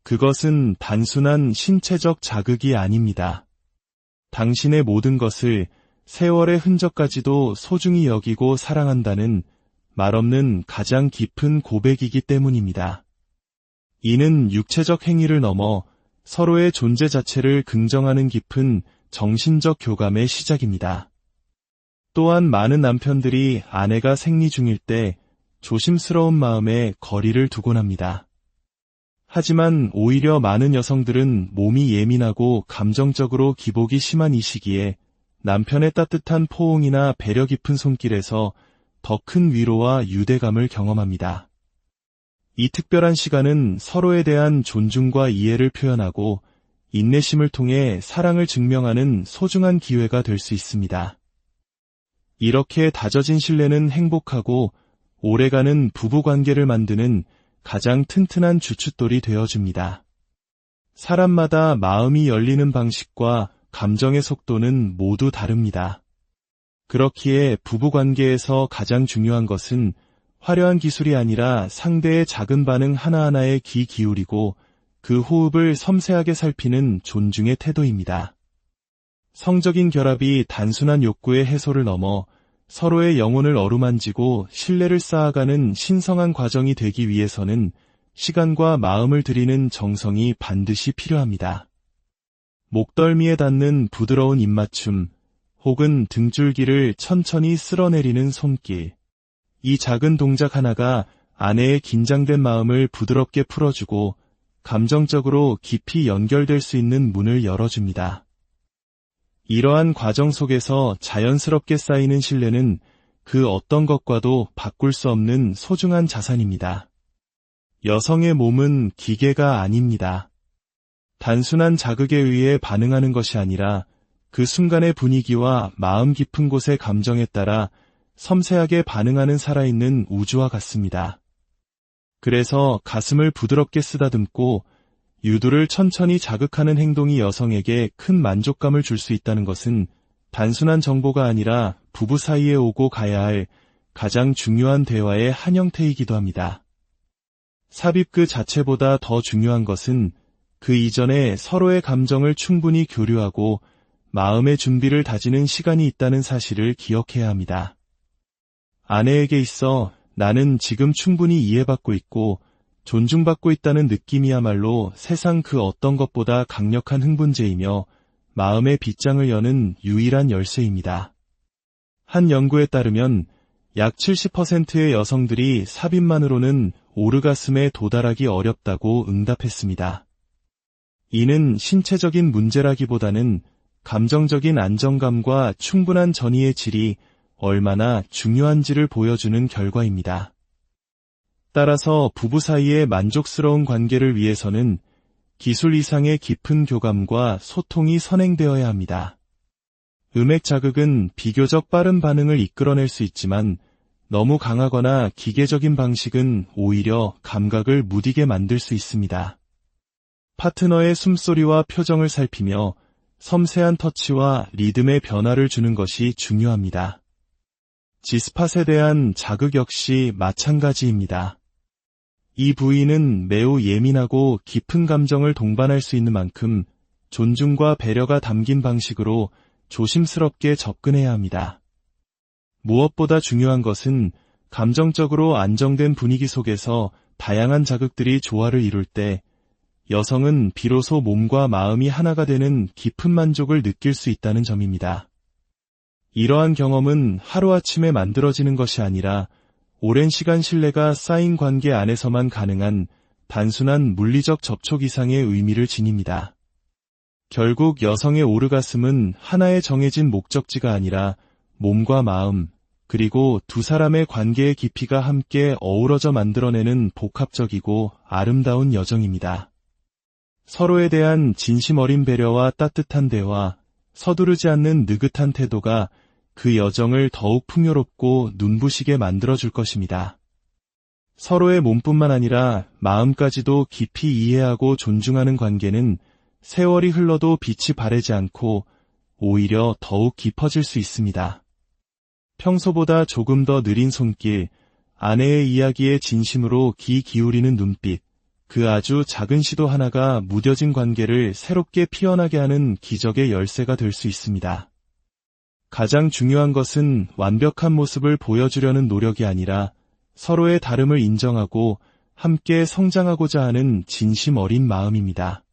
그것은 단순한 신체적 자극이 아닙니다. 당신의 모든 것을 세월의 흔적까지도 소중히 여기고 사랑한다는 말없는 가장 깊은 고백이기 때문입니다. 이는 육체적 행위를 넘어 서로의 존재 자체를 긍정하는 깊은 정신적 교감의 시작입니다. 또한 많은 남편들이 아내가 생리 중일 때 조심스러운 마음에 거리를 두곤 합니다. 하지만 오히려 많은 여성들은 몸이 예민하고 감정적으로 기복이 심한 이 시기에 남편의 따뜻한 포옹이나 배려 깊은 손길에서 더 큰 위로와 유대감을 경험합니다. 이 특별한 시간은 서로에 대한 존중과 이해를 표현하고 인내심을 통해 사랑을 증명하는 소중한 기회가 될 수 있습니다. 이렇게 다져진 신뢰는 행복하고 오래가는 부부관계를 만드는 가장 튼튼한 주춧돌이 되어줍니다. 사람마다 마음이 열리는 방식과 감정의 속도는 모두 다릅니다. 그렇기에 부부관계에서 가장 중요한 것은 화려한 기술이 아니라 상대의 작은 반응 하나하나에 귀 기울이고 그 호흡을 섬세하게 살피는 존중의 태도입니다. 성적인 결합이 단순한 욕구의 해소를 넘어 서로의 영혼을 어루만지고 신뢰를 쌓아가는 신성한 과정이 되기 위해서는 시간과 마음을 들이는 정성이 반드시 필요합니다. 목덜미에 닿는 부드러운 입맞춤, 혹은 등줄기를 천천히 쓸어내리는 손길. 이 작은 동작 하나가 아내의 긴장된 마음을 부드럽게 풀어주고 감정적으로 깊이 연결될 수 있는 문을 열어줍니다. 이러한 과정 속에서 자연스럽게 쌓이는 신뢰는 그 어떤 것과도 바꿀 수 없는 소중한 자산입니다. 여성의 몸은 기계가 아닙니다. 단순한 자극에 의해 반응하는 것이 아니라 그 순간의 분위기와 마음 깊은 곳의 감정에 따라 섬세하게 반응하는 살아있는 우주와 같습니다. 그래서 가슴을 부드럽게 쓰다듬고 유두를 천천히 자극하는 행동이 여성에게 큰 만족감을 줄 수 있다는 것은 단순한 정보가 아니라 부부 사이에 오고 가야 할 가장 중요한 대화의 한 형태이기도 합니다. 삽입 그 자체보다 더 중요한 것은 그 이전에 서로의 감정을 충분히 교류하고 마음의 준비를 다지는 시간이 있다는 사실을 기억해야 합니다. 아내에게 있어 나는 지금 충분히 이해받고 있고 존중받고 있다는 느낌이야말로 세상 그 어떤 것보다 강력한 흥분제이며 마음의 빗장을 여는 유일한 열쇠입니다. 한 연구에 따르면 약 70%의 여성들이 삽입만으로는 오르가슴에 도달하기 어렵다고 응답했습니다. 이는 신체적인 문제라기보다는 감정적인 안정감과 충분한 전이의 질이 얼마나 중요한지를 보여주는 결과입니다. 따라서 부부 사이의 만족스러운 관계를 위해서는 기술 이상의 깊은 교감과 소통이 선행되어야 합니다. 음액 자극은 비교적 빠른 반응을 이끌어낼 수 있지만 너무 강하거나 기계적인 방식은 오히려 감각을 무디게 만들 수 있습니다. 파트너의 숨소리와 표정을 살피며 섬세한 터치와 리듬의 변화를 주는 것이 중요합니다. G스팟에 대한 자극 역시 마찬가지입니다. 이 부위는 매우 예민하고 깊은 감정을 동반할 수 있는 만큼 존중과 배려가 담긴 방식으로 조심스럽게 접근해야 합니다. 무엇보다 중요한 것은 감정적으로 안정된 분위기 속에서 다양한 자극들이 조화를 이룰 때 여성은 비로소 몸과 마음이 하나가 되는 깊은 만족을 느낄 수 있다는 점입니다. 이러한 경험은 하루아침에 만들어지는 것이 아니라 오랜 시간 신뢰가 쌓인 관계 안에서만 가능한 단순한 물리적 접촉 이상의 의미를 지닙니다. 결국 여성의 오르가슴은 하나의 정해진 목적지가 아니라 몸과 마음, 그리고 두 사람의 관계의 깊이가 함께 어우러져 만들어내는 복합적이고 아름다운 여정입니다. 서로에 대한 진심 어린 배려와 따뜻한 대화, 서두르지 않는 느긋한 태도가 그 여정을 더욱 풍요롭고 눈부시게 만들어줄 것입니다. 서로의 몸뿐만 아니라 마음까지도 깊이 이해하고 존중하는 관계는 세월이 흘러도 빛이 바래지 않고 오히려 더욱 깊어질 수 있습니다. 평소보다 조금 더 느린 손길, 아내의 이야기에 진심으로 귀 기울이는 눈빛, 그 아주 작은 시도 하나가 무뎌진 관계를 새롭게 피어나게 하는 기적의 열쇠가 될 수 있습니다. 가장 중요한 것은 완벽한 모습을 보여주려는 노력이 아니라 서로의 다름을 인정하고 함께 성장하고자 하는 진심 어린 마음입니다.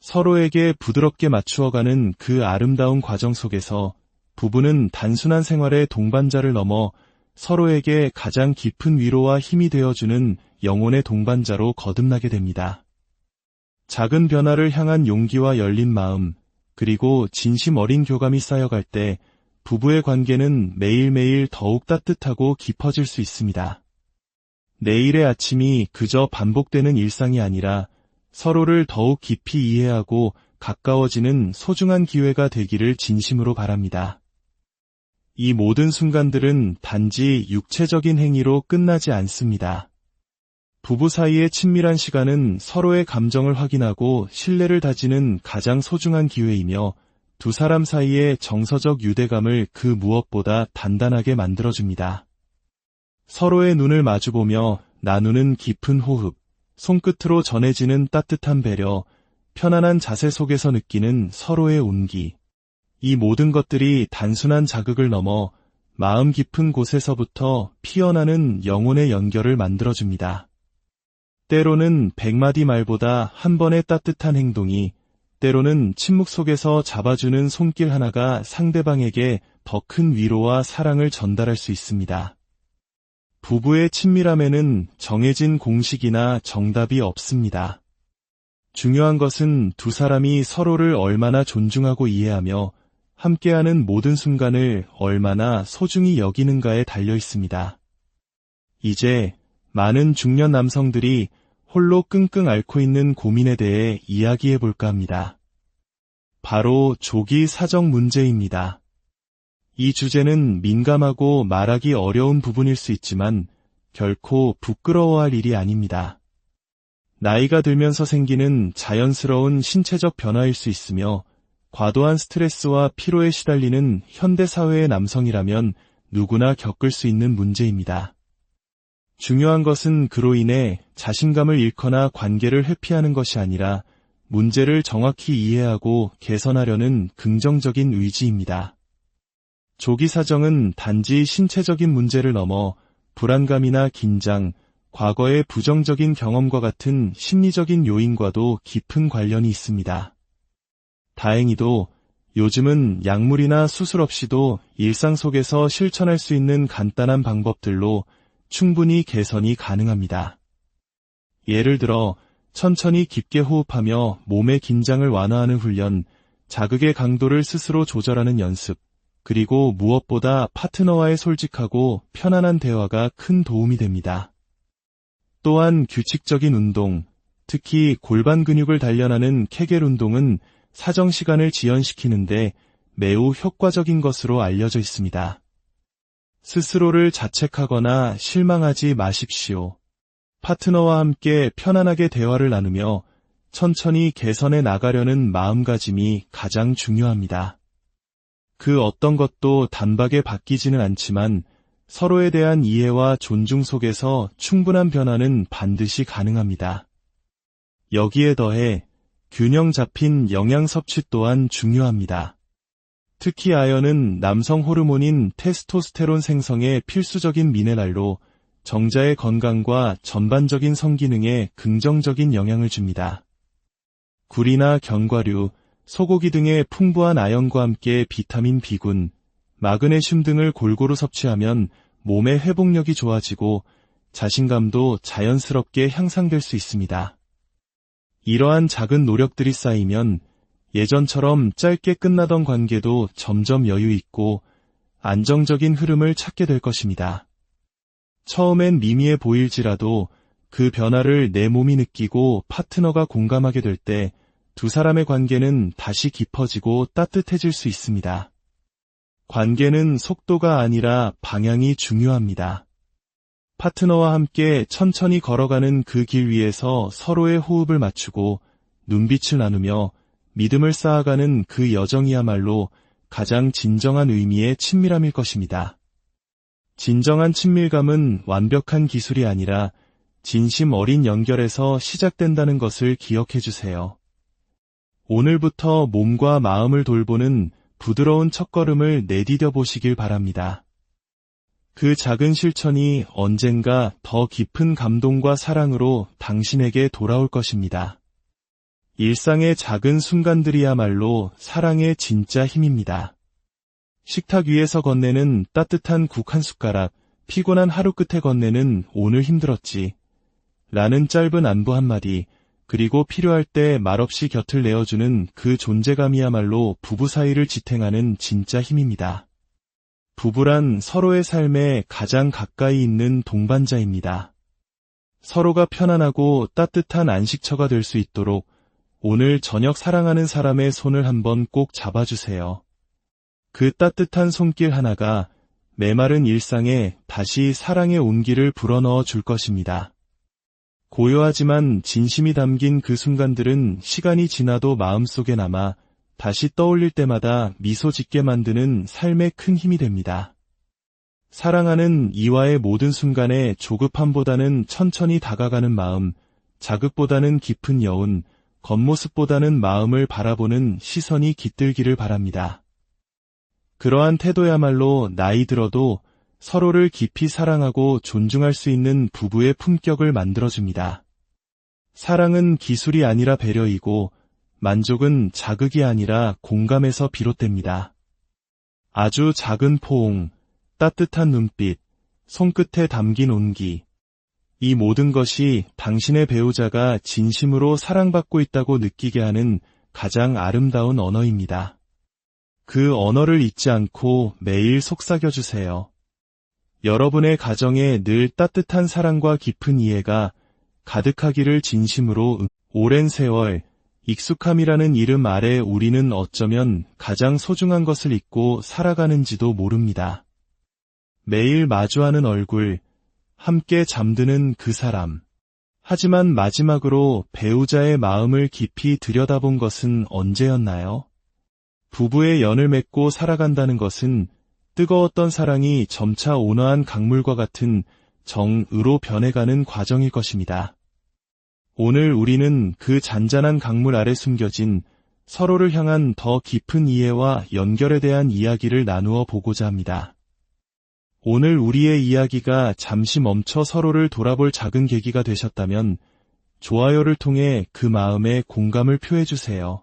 서로에게 부드럽게 맞추어가는 그 아름다운 과정 속에서 부부는 단순한 생활의 동반자를 넘어 서로에게 가장 깊은 위로와 힘이 되어주는 영혼의 동반자로 거듭나게 됩니다. 작은 변화를 향한 용기와 열린 마음, 그리고 진심 어린 교감이 쌓여갈 때 부부의 관계는 매일매일 더욱 따뜻하고 깊어질 수 있습니다. 내일의 아침이 그저 반복되는 일상이 아니라 서로를 더욱 깊이 이해하고 가까워지는 소중한 기회가 되기를 진심으로 바랍니다. 이 모든 순간들은 단지 육체적인 행위로 끝나지 않습니다. 부부 사이의 친밀한 시간은 서로의 감정을 확인하고 신뢰를 다지는 가장 소중한 기회이며 두 사람 사이의 정서적 유대감을 그 무엇보다 단단하게 만들어줍니다. 서로의 눈을 마주보며 나누는 깊은 호흡, 손끝으로 전해지는 따뜻한 배려, 편안한 자세 속에서 느끼는 서로의 온기. 이 모든 것들이 단순한 자극을 넘어 마음 깊은 곳에서부터 피어나는 영혼의 연결을 만들어줍니다. 때로는 100마디 말보다 한 번의 따뜻한 행동이, 때로는 침묵 속에서 잡아주는 손길 하나가 상대방에게 더 큰 위로와 사랑을 전달할 수 있습니다. 부부의 친밀함에는 정해진 공식이나 정답이 없습니다. 중요한 것은 두 사람이 서로를 얼마나 존중하고 이해하며 함께하는 모든 순간을 얼마나 소중히 여기는가에 달려 있습니다. 이제 많은 중년 남성들이 홀로 끙끙 앓고 있는 고민에 대해 이야기해 볼까 합니다. 바로 조기 사정 문제입니다. 이 주제는 민감하고 말하기 어려운 부분일 수 있지만 결코 부끄러워할 일이 아닙니다. 나이가 들면서 생기는 자연스러운 신체적 변화일 수 있으며 과도한 스트레스와 피로에 시달리는 현대사회의 남성이라면 누구나 겪을 수 있는 문제입니다. 중요한 것은 그로 인해 자신감을 잃거나 관계를 회피하는 것이 아니라 문제를 정확히 이해하고 개선하려는 긍정적인 의지입니다. 조기 사정은 단지 신체적인 문제를 넘어 불안감이나 긴장, 과거의 부정적인 경험과 같은 심리적인 요인과도 깊은 관련이 있습니다. 다행히도 요즘은 약물이나 수술 없이도 일상 속에서 실천할 수 있는 간단한 방법들로 충분히 개선이 가능합니다. 예를 들어 천천히 깊게 호흡하며 몸의 긴장을 완화하는 훈련, 자극의 강도를 스스로 조절하는 연습, 그리고 무엇보다 파트너와의 솔직하고 편안한 대화가 큰 도움이 됩니다. 또한 규칙적인 운동, 특히 골반 근육을 단련하는 케겔 운동은 사정 시간을 지연시키는데 매우 효과적인 것으로 알려져 있습니다. 스스로를 자책하거나 실망하지 마십시오. 파트너와 함께 편안하게 대화를 나누며 천천히 개선해 나가려는 마음가짐이 가장 중요합니다. 그 어떤 것도 단박에 바뀌지는 않지만 서로에 대한 이해와 존중 속에서 충분한 변화는 반드시 가능합니다. 여기에 더해 균형 잡힌 영양 섭취 또한 중요합니다. 특히 아연은 남성 호르몬인 테스토스테론 생성에 필수적인 미네랄로 정자의 건강과 전반적인 성기능에 긍정적인 영향을 줍니다. 굴이나 견과류, 소고기 등의 풍부한 아연과 함께 비타민 B군, 마그네슘 등을 골고루 섭취하면 몸의 회복력이 좋아지고 자신감도 자연스럽게 향상될 수 있습니다. 이러한 작은 노력들이 쌓이면 예전처럼 짧게 끝나던 관계도 점점 여유 있고 안정적인 흐름을 찾게 될 것입니다. 처음엔 미미해 보일지라도 그 변화를 내 몸이 느끼고 파트너가 공감하게 될 때 두 사람의 관계는 다시 깊어지고 따뜻해질 수 있습니다. 관계는 속도가 아니라 방향이 중요합니다. 파트너와 함께 천천히 걸어가는 그 길 위에서 서로의 호흡을 맞추고 눈빛을 나누며 믿음을 쌓아가는 그 여정이야말로 가장 진정한 의미의 친밀함일 것입니다. 진정한 친밀감은 완벽한 기술이 아니라 진심 어린 연결에서 시작된다는 것을 기억해 주세요. 오늘부터 몸과 마음을 돌보는 부드러운 첫걸음을 내디뎌 보시길 바랍니다. 그 작은 실천이 언젠가 더 깊은 감동과 사랑으로 당신에게 돌아올 것입니다. 일상의 작은 순간들이야말로 사랑의 진짜 힘입니다. 식탁 위에서 건네는 따뜻한 국 한 숟가락, 피곤한 하루 끝에 건네는 오늘 힘들었지 라는 짧은 안부 한마디, 그리고 필요할 때 말없이 곁을 내어주는 그 존재감이야말로 부부 사이를 지탱하는 진짜 힘입니다. 부부란 서로의 삶에 가장 가까이 있는 동반자입니다. 서로가 편안하고 따뜻한 안식처가 될 수 있도록 오늘 저녁 사랑하는 사람의 손을 한번 꼭 잡아주세요. 그 따뜻한 손길 하나가 메마른 일상에 다시 사랑의 온기를 불어넣어 줄 것입니다. 고요하지만 진심이 담긴 그 순간들은 시간이 지나도 마음속에 남아 다시 떠올릴 때마다 미소 짓게 만드는 삶의 큰 힘이 됩니다. 사랑하는 이와의 모든 순간에 조급함보다는 천천히 다가가는 마음, 자극보다는 깊은 여운, 겉모습보다는 마음을 바라보는 시선이 깃들기를 바랍니다. 그러한 태도야말로 나이 들어도 서로를 깊이 사랑하고 존중할 수 있는 부부의 품격을 만들어줍니다. 사랑은 기술이 아니라 배려이고 만족은 자극이 아니라 공감에서 비롯됩니다. 아주 작은 포옹, 따뜻한 눈빛, 손끝에 담긴 온기, 이 모든 것이 당신의 배우자가 진심으로 사랑받고 있다고 느끼게 하는 가장 아름다운 언어입니다. 그 언어를 잊지 않고 매일 속삭여주세요. 여러분의 가정에 늘 따뜻한 사랑과 깊은 이해가 가득하기를 진심으로. 오랜 세월, 익숙함이라는 이름 아래 우리는 어쩌면 가장 소중한 것을 잊고 살아가는지도 모릅니다. 매일 마주하는 얼굴, 함께 잠드는 그 사람. 하지만 마지막으로 배우자의 마음을 깊이 들여다본 것은 언제였나요? 부부의 연을 맺고 살아간다는 것은 뜨거웠던 사랑이 점차 온화한 강물과 같은 정으로 변해가는 과정일 것입니다. 오늘 우리는 그 잔잔한 강물 아래 숨겨진 서로를 향한 더 깊은 이해와 연결에 대한 이야기를 나누어 보고자 합니다. 오늘 우리의 이야기가 잠시 멈춰 서로를 돌아볼 작은 계기가 되셨다면 좋아요를 통해 그 마음에 공감을 표해주세요.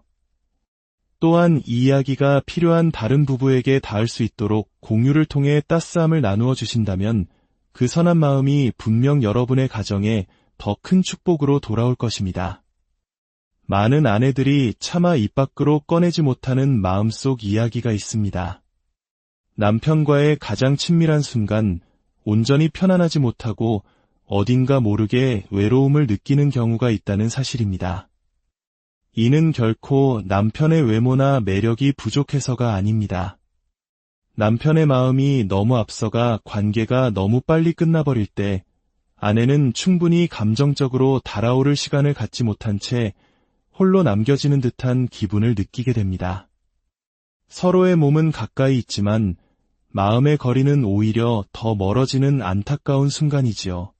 또한 이 이야기가 필요한 다른 부부에게 닿을 수 있도록 공유를 통해 따스함을 나누어 주신다면 그 선한 마음이 분명 여러분의 가정에 더 큰 축복으로 돌아올 것입니다. 많은 아내들이 차마 입 밖으로 꺼내지 못하는 마음속 이야기가 있습니다. 남편과의 가장 친밀한 순간, 온전히 편안하지 못하고 어딘가 모르게 외로움을 느끼는 경우가 있다는 사실입니다. 이는 결코 남편의 외모나 매력이 부족해서가 아닙니다. 남편의 마음이 너무 앞서가 관계가 너무 빨리 끝나버릴 때 아내는 충분히 감정적으로 달아오를 시간을 갖지 못한 채 홀로 남겨지는 듯한 기분을 느끼게 됩니다. 서로의 몸은 가까이 있지만 마음의 거리는 오히려 더 멀어지는 안타까운 순간이지요.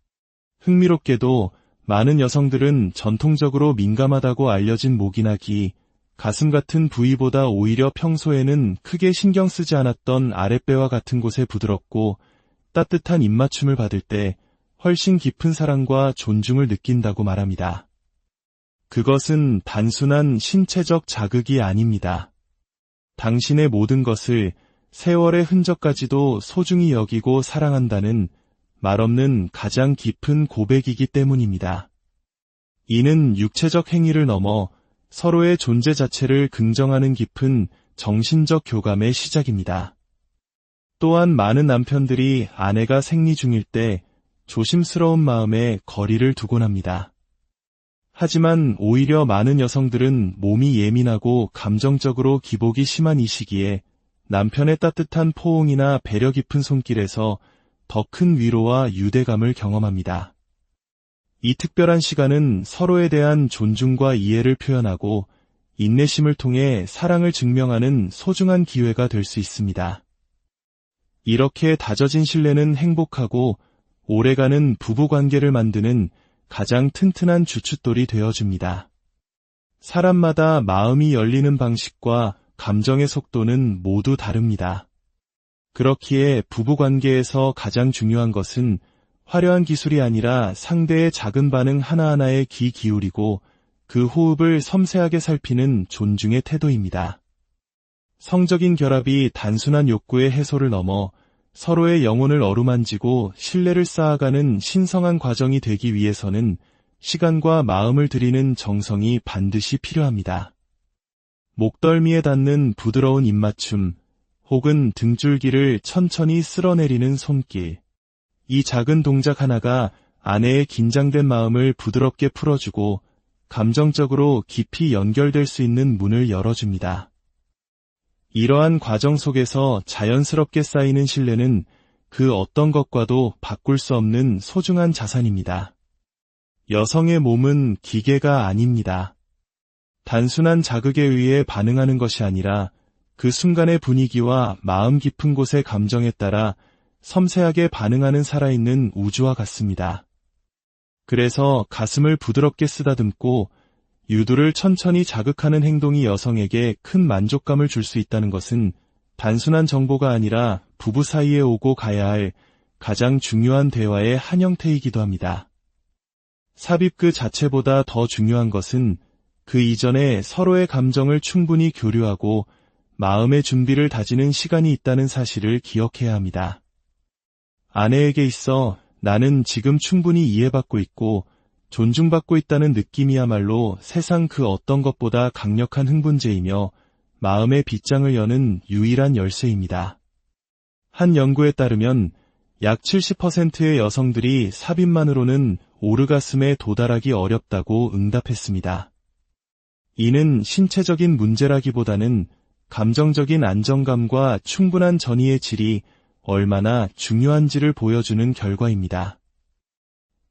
흥미롭게도 많은 여성들은 전통적으로 민감하다고 알려진 목이나 귀, 가슴 같은 부위보다 오히려 평소에는 크게 신경 쓰지 않았던 아랫배와 같은 곳에 부드럽고 따뜻한 입맞춤을 받을 때 훨씬 깊은 사랑과 존중을 느낀다고 말합니다. 그것은 단순한 신체적 자극이 아닙니다. 당신의 모든 것을 세월의 흔적까지도 소중히 여기고 사랑한다는 말없는 가장 깊은 고백이기 때문입니다. 이는 육체적 행위를 넘어 서로의 존재 자체를 긍정하는 깊은 정신적 교감의 시작입니다. 또한 많은 남편들이 아내가 생리 중일 때 조심스러운 마음에 거리를 두곤 합니다. 하지만 오히려 많은 여성들은 몸이 예민하고 감정적으로 기복이 심한 이 시기에 남편의 따뜻한 포옹이나 배려 깊은 손길에서 더 큰 위로와 유대감을 경험합니다. 이 특별한 시간은 서로에 대한 존중과 이해를 표현하고 인내심을 통해 사랑을 증명하는 소중한 기회가 될 수 있습니다. 이렇게 다져진 신뢰는 행복하고 오래가는 부부관계를 만드는 가장 튼튼한 주춧돌이 되어줍니다. 사람마다 마음이 열리는 방식과 감정의 속도는 모두 다릅니다. 그렇기에 부부관계에서 가장 중요한 것은 화려한 기술이 아니라 상대의 작은 반응 하나하나에 귀 기울이고 그 호흡을 섬세하게 살피는 존중의 태도입니다. 성적인 결합이 단순한 욕구의 해소를 넘어 서로의 영혼을 어루만지고 신뢰를 쌓아가는 신성한 과정이 되기 위해서는 시간과 마음을 들이는 정성이 반드시 필요합니다. 목덜미에 닿는 부드러운 입맞춤, 혹은 등줄기를 천천히 쓸어내리는 손길. 이 작은 동작 하나가 아내의 긴장된 마음을 부드럽게 풀어주고 감정적으로 깊이 연결될 수 있는 문을 열어줍니다. 이러한 과정 속에서 자연스럽게 쌓이는 신뢰는 그 어떤 것과도 바꿀 수 없는 소중한 자산입니다. 여성의 몸은 기계가 아닙니다. 단순한 자극에 의해 반응하는 것이 아니라 그 순간의 분위기와 마음 깊은 곳의 감정에 따라 섬세하게 반응하는 살아있는 우주와 같습니다. 그래서 가슴을 부드럽게 쓰다듬고 유두를 천천히 자극하는 행동이 여성에게 큰 만족감을 줄 수 있다는 것은 단순한 정보가 아니라 부부 사이에 오고 가야 할 가장 중요한 대화의 한 형태이기도 합니다. 삽입 그 자체보다 더 중요한 것은 그 이전에 서로의 감정을 충분히 교류하고 마음의 준비를 다지는 시간이 있다는 사실을 기억해야 합니다. 아내에게 있어 나는 지금 충분히 이해받고 있고 존중받고 있다는 느낌이야말로 세상 그 어떤 것보다 강력한 흥분제이며 마음의 빗장을 여는 유일한 열쇠입니다. 한 연구에 따르면 약 70%의 여성들이 삽입만으로는 오르가슴에 도달하기 어렵다고 응답했습니다. 이는 신체적인 문제라기보다는 감정적인 안정감과 충분한 전이의 질이 얼마나 중요한지를 보여주는 결과입니다.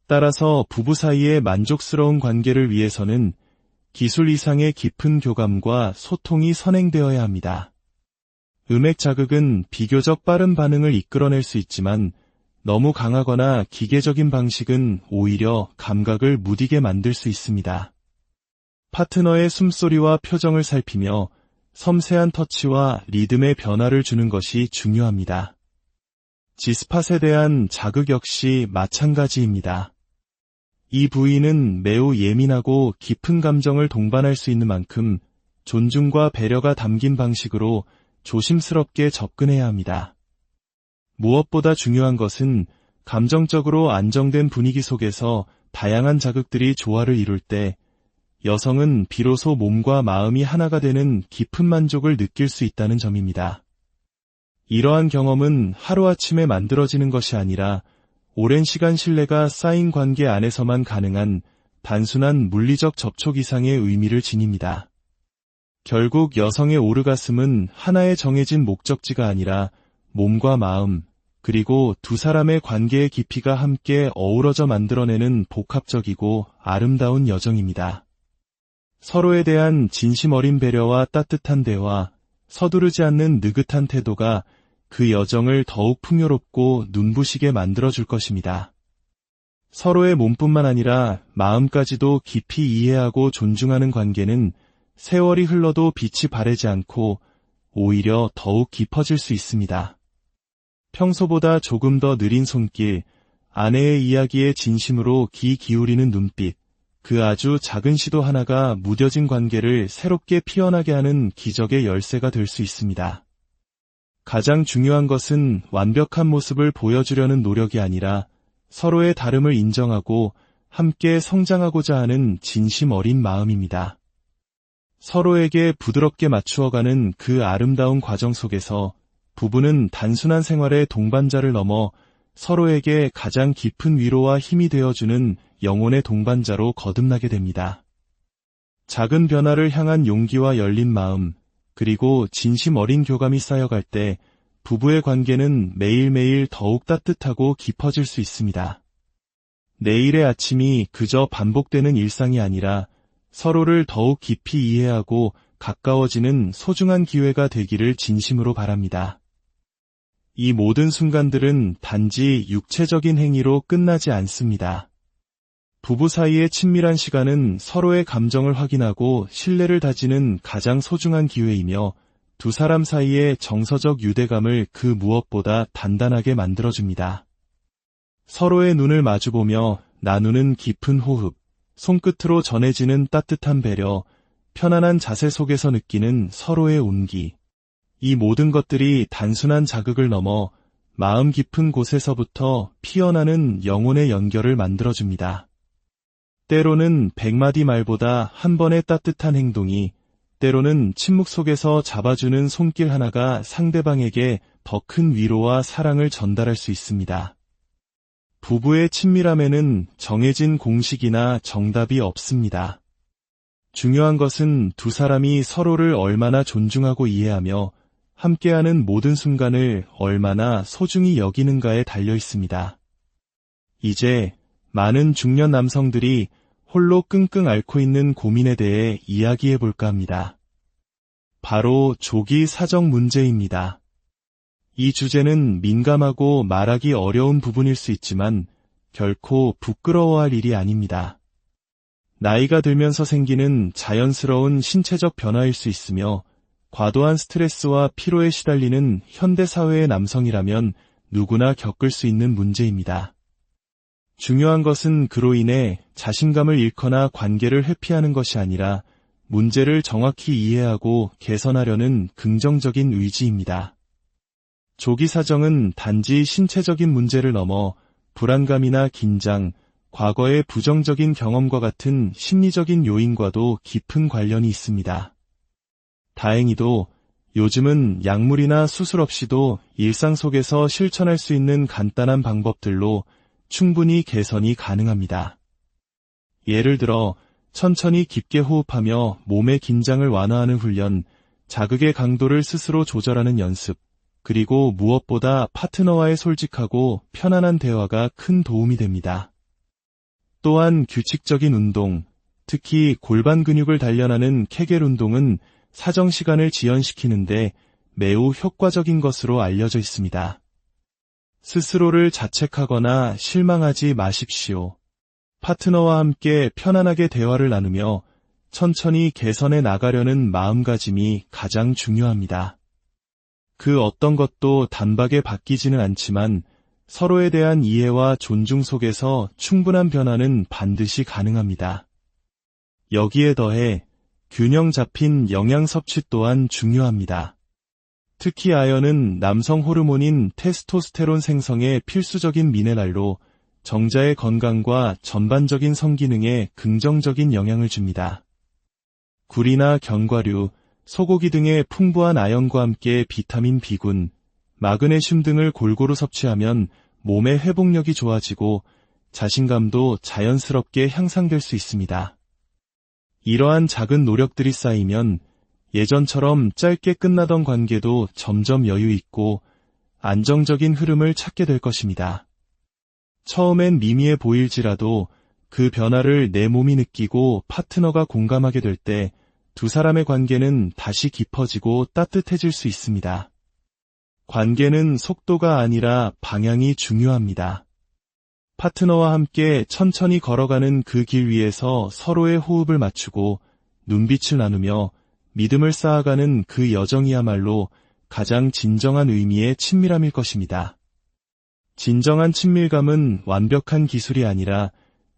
따라서 부부 사이의 만족스러운 관계를 위해서는 기술 이상의 깊은 교감과 소통이 선행되어야 합니다. 음액 자극은 비교적 빠른 반응을 이끌어낼 수 있지만 너무 강하거나 기계적인 방식은 오히려 감각을 무디게 만들 수 있습니다. 파트너의 숨소리와 표정을 살피며 섬세한 터치와 리듬의 변화를 주는 것이 중요합니다. G스팟에 대한 자극 역시 마찬가지입니다. 이 부위는 매우 예민하고 깊은 감정을 동반할 수 있는 만큼 존중과 배려가 담긴 방식으로 조심스럽게 접근해야 합니다. 무엇보다 중요한 것은 감정적으로 안정된 분위기 속에서 다양한 자극들이 조화를 이룰 때 여성은 비로소 몸과 마음이 하나가 되는 깊은 만족을 느낄 수 있다는 점입니다. 이러한 경험은 하루아침에 만들어지는 것이 아니라 오랜 시간 신뢰가 쌓인 관계 안에서만 가능한 단순한 물리적 접촉 이상의 의미를 지닙니다. 결국 여성의 오르가슴은 하나의 정해진 목적지가 아니라 몸과 마음, 그리고 두 사람의 관계의 깊이가 함께 어우러져 만들어내는 복합적이고 아름다운 여정입니다. 서로에 대한 진심 어린 배려와 따뜻한 대화, 서두르지 않는 느긋한 태도가 그 여정을 더욱 풍요롭고 눈부시게 만들어줄 것입니다. 서로의 몸뿐만 아니라 마음까지도 깊이 이해하고 존중하는 관계는 세월이 흘러도 빛이 바래지 않고 오히려 더욱 깊어질 수 있습니다. 평소보다 조금 더 느린 손길, 아내의 이야기에 진심으로 귀 기울이는 눈빛, 그 아주 작은 시도 하나가 무뎌진 관계를 새롭게 피어나게 하는 기적의 열쇠가 될 수 있습니다. 가장 중요한 것은 완벽한 모습을 보여주려는 노력이 아니라 서로의 다름을 인정하고 함께 성장하고자 하는 진심 어린 마음입니다. 서로에게 부드럽게 맞추어가는 그 아름다운 과정 속에서 부부는 단순한 생활의 동반자를 넘어 서로에게 가장 깊은 위로와 힘이 되어주는 영혼의 동반자로 거듭나게 됩니다. 작은 변화를 향한 용기와 열린 마음, 그리고 진심 어린 교감이 쌓여갈 때 부부의 관계는 매일매일 더욱 따뜻하고 깊어질 수 있습니다. 내일의 아침이 그저 반복되는 일상이 아니라 서로를 더욱 깊이 이해하고 가까워지는 소중한 기회가 되기를 진심으로 바랍니다. 이 모든 순간들은 단지 육체적인 행위로 끝나지 않습니다. 부부 사이의 친밀한 시간은 서로의 감정을 확인하고 신뢰를 다지는 가장 소중한 기회이며 두 사람 사이의 정서적 유대감을 그 무엇보다 단단하게 만들어줍니다. 서로의 눈을 마주보며 나누는 깊은 호흡, 손끝으로 전해지는 따뜻한 배려, 편안한 자세 속에서 느끼는 서로의 온기. 이 모든 것들이 단순한 자극을 넘어 마음 깊은 곳에서부터 피어나는 영혼의 연결을 만들어줍니다. 때로는 100마디 말보다 한 번의 따뜻한 행동이, 때로는 침묵 속에서 잡아주는 손길 하나가 상대방에게 더 큰 위로와 사랑을 전달할 수 있습니다. 부부의 친밀함에는 정해진 공식이나 정답이 없습니다. 중요한 것은 두 사람이 서로를 얼마나 존중하고 이해하며 함께하는 모든 순간을 얼마나 소중히 여기는가에 달려 있습니다. 이제 많은 중년 남성들이 홀로 끙끙 앓고 있는 고민에 대해 이야기해 볼까 합니다. 바로 조기 사정 문제입니다. 이 주제는 민감하고 말하기 어려운 부분일 수 있지만 결코 부끄러워할 일이 아닙니다. 나이가 들면서 생기는 자연스러운 신체적 변화일 수 있으며 과도한 스트레스와 피로에 시달리는 현대사회의 남성이라면 누구나 겪을 수 있는 문제입니다. 중요한 것은 그로 인해 자신감을 잃거나 관계를 회피하는 것이 아니라 문제를 정확히 이해하고 개선하려는 긍정적인 의지입니다. 조기 사정은 단지 신체적인 문제를 넘어 불안감이나 긴장, 과거의 부정적인 경험과 같은 심리적인 요인과도 깊은 관련이 있습니다. 다행히도 요즘은 약물이나 수술 없이도 일상 속에서 실천할 수 있는 간단한 방법들로 충분히 개선이 가능합니다. 예를 들어 천천히 깊게 호흡하며 몸의 긴장을 완화하는 훈련, 자극의 강도를 스스로 조절하는 연습, 그리고 무엇보다 파트너와의 솔직하고 편안한 대화가 큰 도움이 됩니다. 또한 규칙적인 운동, 특히 골반 근육을 단련하는 케겔 운동은 사정 시간을 지연시키는데 매우 효과적인 것으로 알려져 있습니다. 스스로를 자책하거나 실망하지 마십시오. 파트너와 함께 편안하게 대화를 나누며 천천히 개선해 나가려는 마음가짐이 가장 중요합니다. 그 어떤 것도 단박에 바뀌지는 않지만 서로에 대한 이해와 존중 속에서 충분한 변화는 반드시 가능합니다. 여기에 더해 균형 잡힌 영양 섭취 또한 중요합니다. 특히 아연은 남성 호르몬인 테스토스테론 생성에 필수적인 미네랄로 정자의 건강과 전반적인 성기능에 긍정적인 영향을 줍니다. 굴이나 견과류, 소고기 등의 풍부한 아연과 함께 비타민 B군, 마그네슘 등을 골고루 섭취하면 몸의 회복력이 좋아지고 자신감도 자연스럽게 향상될 수 있습니다. 이러한 작은 노력들이 쌓이면 예전처럼 짧게 끝나던 관계도 점점 여유 있고 안정적인 흐름을 찾게 될 것입니다. 처음엔 미미해 보일지라도 그 변화를 내 몸이 느끼고 파트너가 공감하게 될 때 두 사람의 관계는 다시 깊어지고 따뜻해질 수 있습니다. 관계는 속도가 아니라 방향이 중요합니다. 파트너와 함께 천천히 걸어가는 그 길 위에서 서로의 호흡을 맞추고 눈빛을 나누며 믿음을 쌓아가는 그 여정이야말로 가장 진정한 의미의 친밀함일 것입니다. 진정한 친밀감은 완벽한 기술이 아니라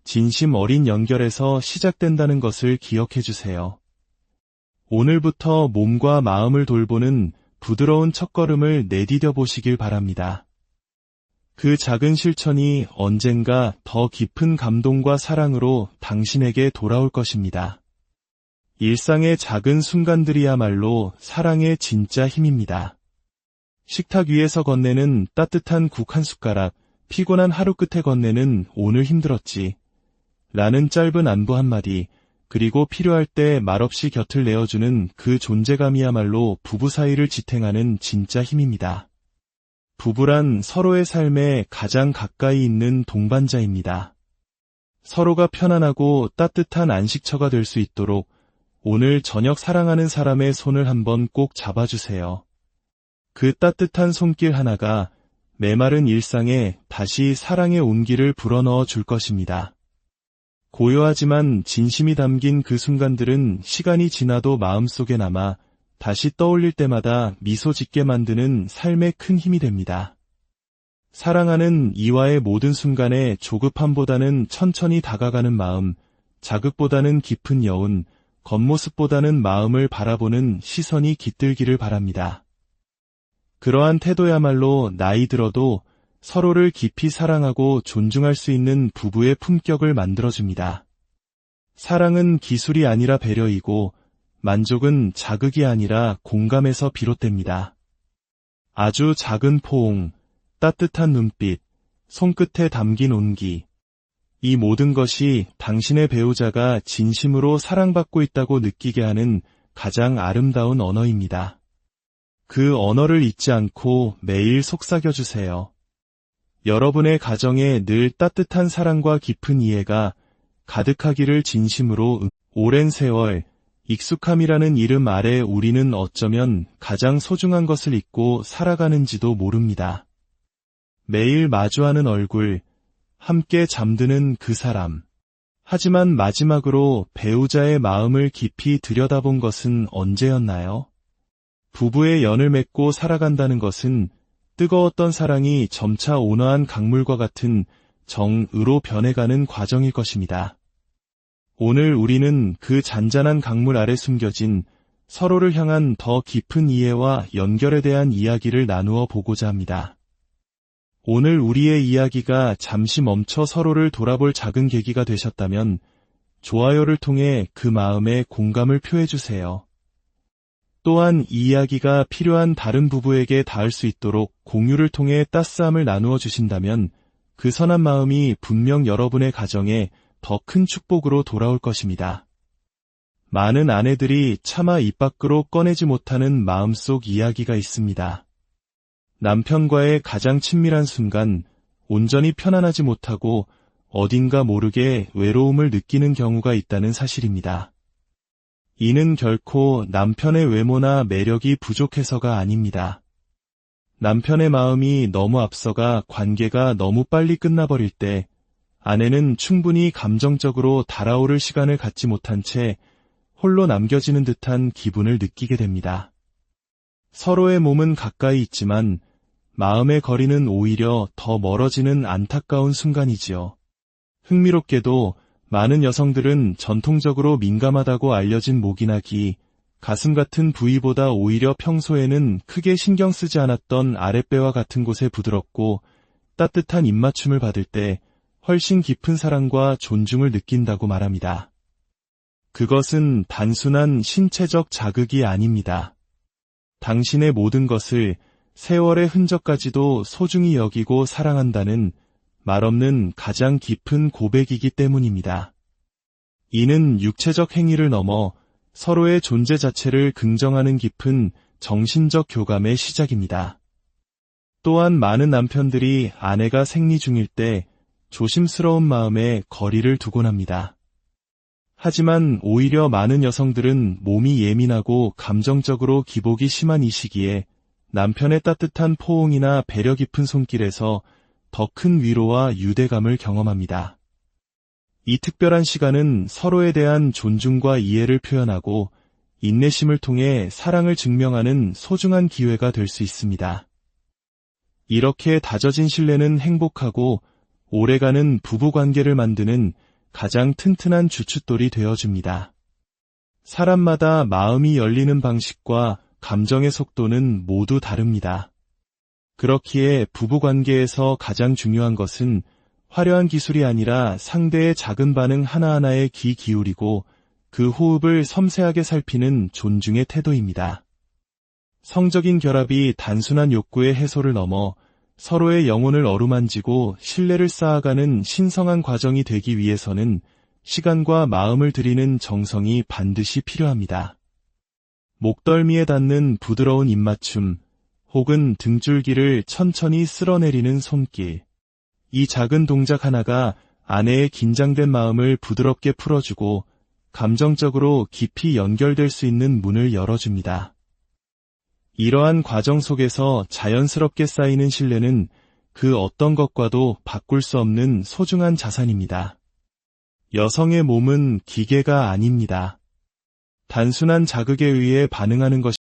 진심 어린 연결에서 시작된다는 것을 기억해 주세요. 오늘부터 몸과 마음을 돌보는 부드러운 첫걸음을 내디뎌 보시길 바랍니다. 그 작은 실천이 언젠가 더 깊은 감동과 사랑으로 당신에게 돌아올 것입니다. 일상의 작은 순간들이야말로 사랑의 진짜 힘입니다. 식탁 위에서 건네는 따뜻한 국 한 숟가락, 피곤한 하루 끝에 건네는 오늘 힘들었지 라는 짧은 안부 한마디, 그리고 필요할 때 말없이 곁을 내어주는 그 존재감이야말로 부부 사이를 지탱하는 진짜 힘입니다. 부부란 서로의 삶에 가장 가까이 있는 동반자입니다. 서로가 편안하고 따뜻한 안식처가 될 수 있도록 오늘 저녁 사랑하는 사람의 손을 한번 꼭 잡아주세요. 그 따뜻한 손길 하나가 메마른 일상에 다시 사랑의 온기를 불어넣어 줄 것입니다. 고요하지만 진심이 담긴 그 순간들은 시간이 지나도 마음속에 남아 다시 떠올릴 때마다 미소 짓게 만드는 삶의 큰 힘이 됩니다. 사랑하는 이와의 모든 순간에 조급함보다는 천천히 다가가는 마음, 자극보다는 깊은 여운, 겉모습보다는 마음을 바라보는 시선이 깃들기를 바랍니다. 그러한 태도야말로 나이 들어도 서로를 깊이 사랑하고 존중할 수 있는 부부의 품격을 만들어줍니다. 사랑은 기술이 아니라 배려이고 만족은 자극이 아니라 공감에서 비롯됩니다. 아주 작은 포옹, 따뜻한 눈빛, 손끝에 담긴 온기. 이 모든 것이 당신의 배우자가 진심으로 사랑받고 있다고 느끼게 하는 가장 아름다운 언어입니다. 그 언어를 잊지 않고 매일 속삭여주세요. 여러분의 가정에 늘 따뜻한 사랑과 깊은 이해가 가득하기를 진심으로 오랜 세월, 익숙함이라는 이름 아래 우리는 어쩌면 가장 소중한 것을 잊고 살아가는지도 모릅니다. 매일 마주하는 얼굴, 함께 잠드는 그 사람. 하지만 마지막으로 배우자의 마음을 깊이 들여다본 것은 언제였나요? 부부의 연을 맺고 살아간다는 것은 뜨거웠던 사랑이 점차 온화한 강물과 같은 정으로 변해가는 과정일 것입니다. 오늘 우리는 그 잔잔한 강물 아래 숨겨진 서로를 향한 더 깊은 이해와 연결에 대한 이야기를 나누어 보고자 합니다. 오늘 우리의 이야기가 잠시 멈춰 서로를 돌아볼 작은 계기가 되셨다면 좋아요를 통해 그 마음에 공감을 표해주세요. 또한 이 이야기가 필요한 다른 부부에게 닿을 수 있도록 공유를 통해 따스함을 나누어 주신다면 그 선한 마음이 분명 여러분의 가정에 더 큰 축복으로 돌아올 것입니다. 많은 아내들이 차마 입 밖으로 꺼내지 못하는 마음속 이야기가 있습니다. 남편과의 가장 친밀한 순간 온전히 편안하지 못하고 어딘가 모르게 외로움을 느끼는 경우가 있다는 사실입니다. 이는 결코 남편의 외모나 매력이 부족해서가 아닙니다. 남편의 마음이 너무 앞서가 관계가 너무 빨리 끝나버릴 때 아내는 충분히 감정적으로 달아오를 시간을 갖지 못한 채 홀로 남겨지는 듯한 기분을 느끼게 됩니다. 서로의 몸은 가까이 있지만 마음의 거리는 오히려 더 멀어지는 안타까운 순간이지요. 흥미롭게도 많은 여성들은 전통적으로 민감하다고 알려진 목이나 귀, 가슴 같은 부위보다 오히려 평소에는 크게 신경 쓰지 않았던 아랫배와 같은 곳에 부드럽고 따뜻한 입맞춤을 받을 때 훨씬 깊은 사랑과 존중을 느낀다고 말합니다. 그것은 단순한 신체적 자극이 아닙니다. 당신의 모든 것을 세월의 흔적까지도 소중히 여기고 사랑한다는 말없는 가장 깊은 고백이기 때문입니다. 이는 육체적 행위를 넘어 서로의 존재 자체를 긍정하는 깊은 정신적 교감의 시작입니다. 또한 많은 남편들이 아내가 생리 중일 때 조심스러운 마음에 거리를 두곤 합니다. 하지만 오히려 많은 여성들은 몸이 예민하고 감정적으로 기복이 심한 이 시기에 남편의 따뜻한 포옹이나 배려 깊은 손길에서 더 큰 위로와 유대감을 경험합니다. 이 특별한 시간은 서로에 대한 존중과 이해를 표현하고 인내심을 통해 사랑을 증명하는 소중한 기회가 될 수 있습니다. 이렇게 다져진 신뢰는 행복하고 오래가는 부부관계를 만드는 가장 튼튼한 주춧돌이 되어줍니다. 사람마다 마음이 열리는 방식과 감정의 속도는 모두 다릅니다. 그렇기에 부부관계에서 가장 중요한 것은 화려한 기술이 아니라 상대의 작은 반응 하나하나에 귀 기울이고 그 호흡을 섬세하게 살피는 존중의 태도입니다. 성적인 결합이 단순한 욕구의 해소를 넘어 서로의 영혼을 어루만지고 신뢰를 쌓아가는 신성한 과정이 되기 위해서는 시간과 마음을 들이는 정성이 반드시 필요합니다. 목덜미에 닿는 부드러운 입맞춤, 혹은 등줄기를 천천히 쓸어내리는 손길. 이 작은 동작 하나가 아내의 긴장된 마음을 부드럽게 풀어주고 감정적으로 깊이 연결될 수 있는 문을 열어줍니다. 이러한 과정 속에서 자연스럽게 쌓이는 신뢰는 그 어떤 것과도 바꿀 수 없는 소중한 자산입니다. 여성의 몸은 기계가 아닙니다. 단순한 자극에 의해 반응하는 것이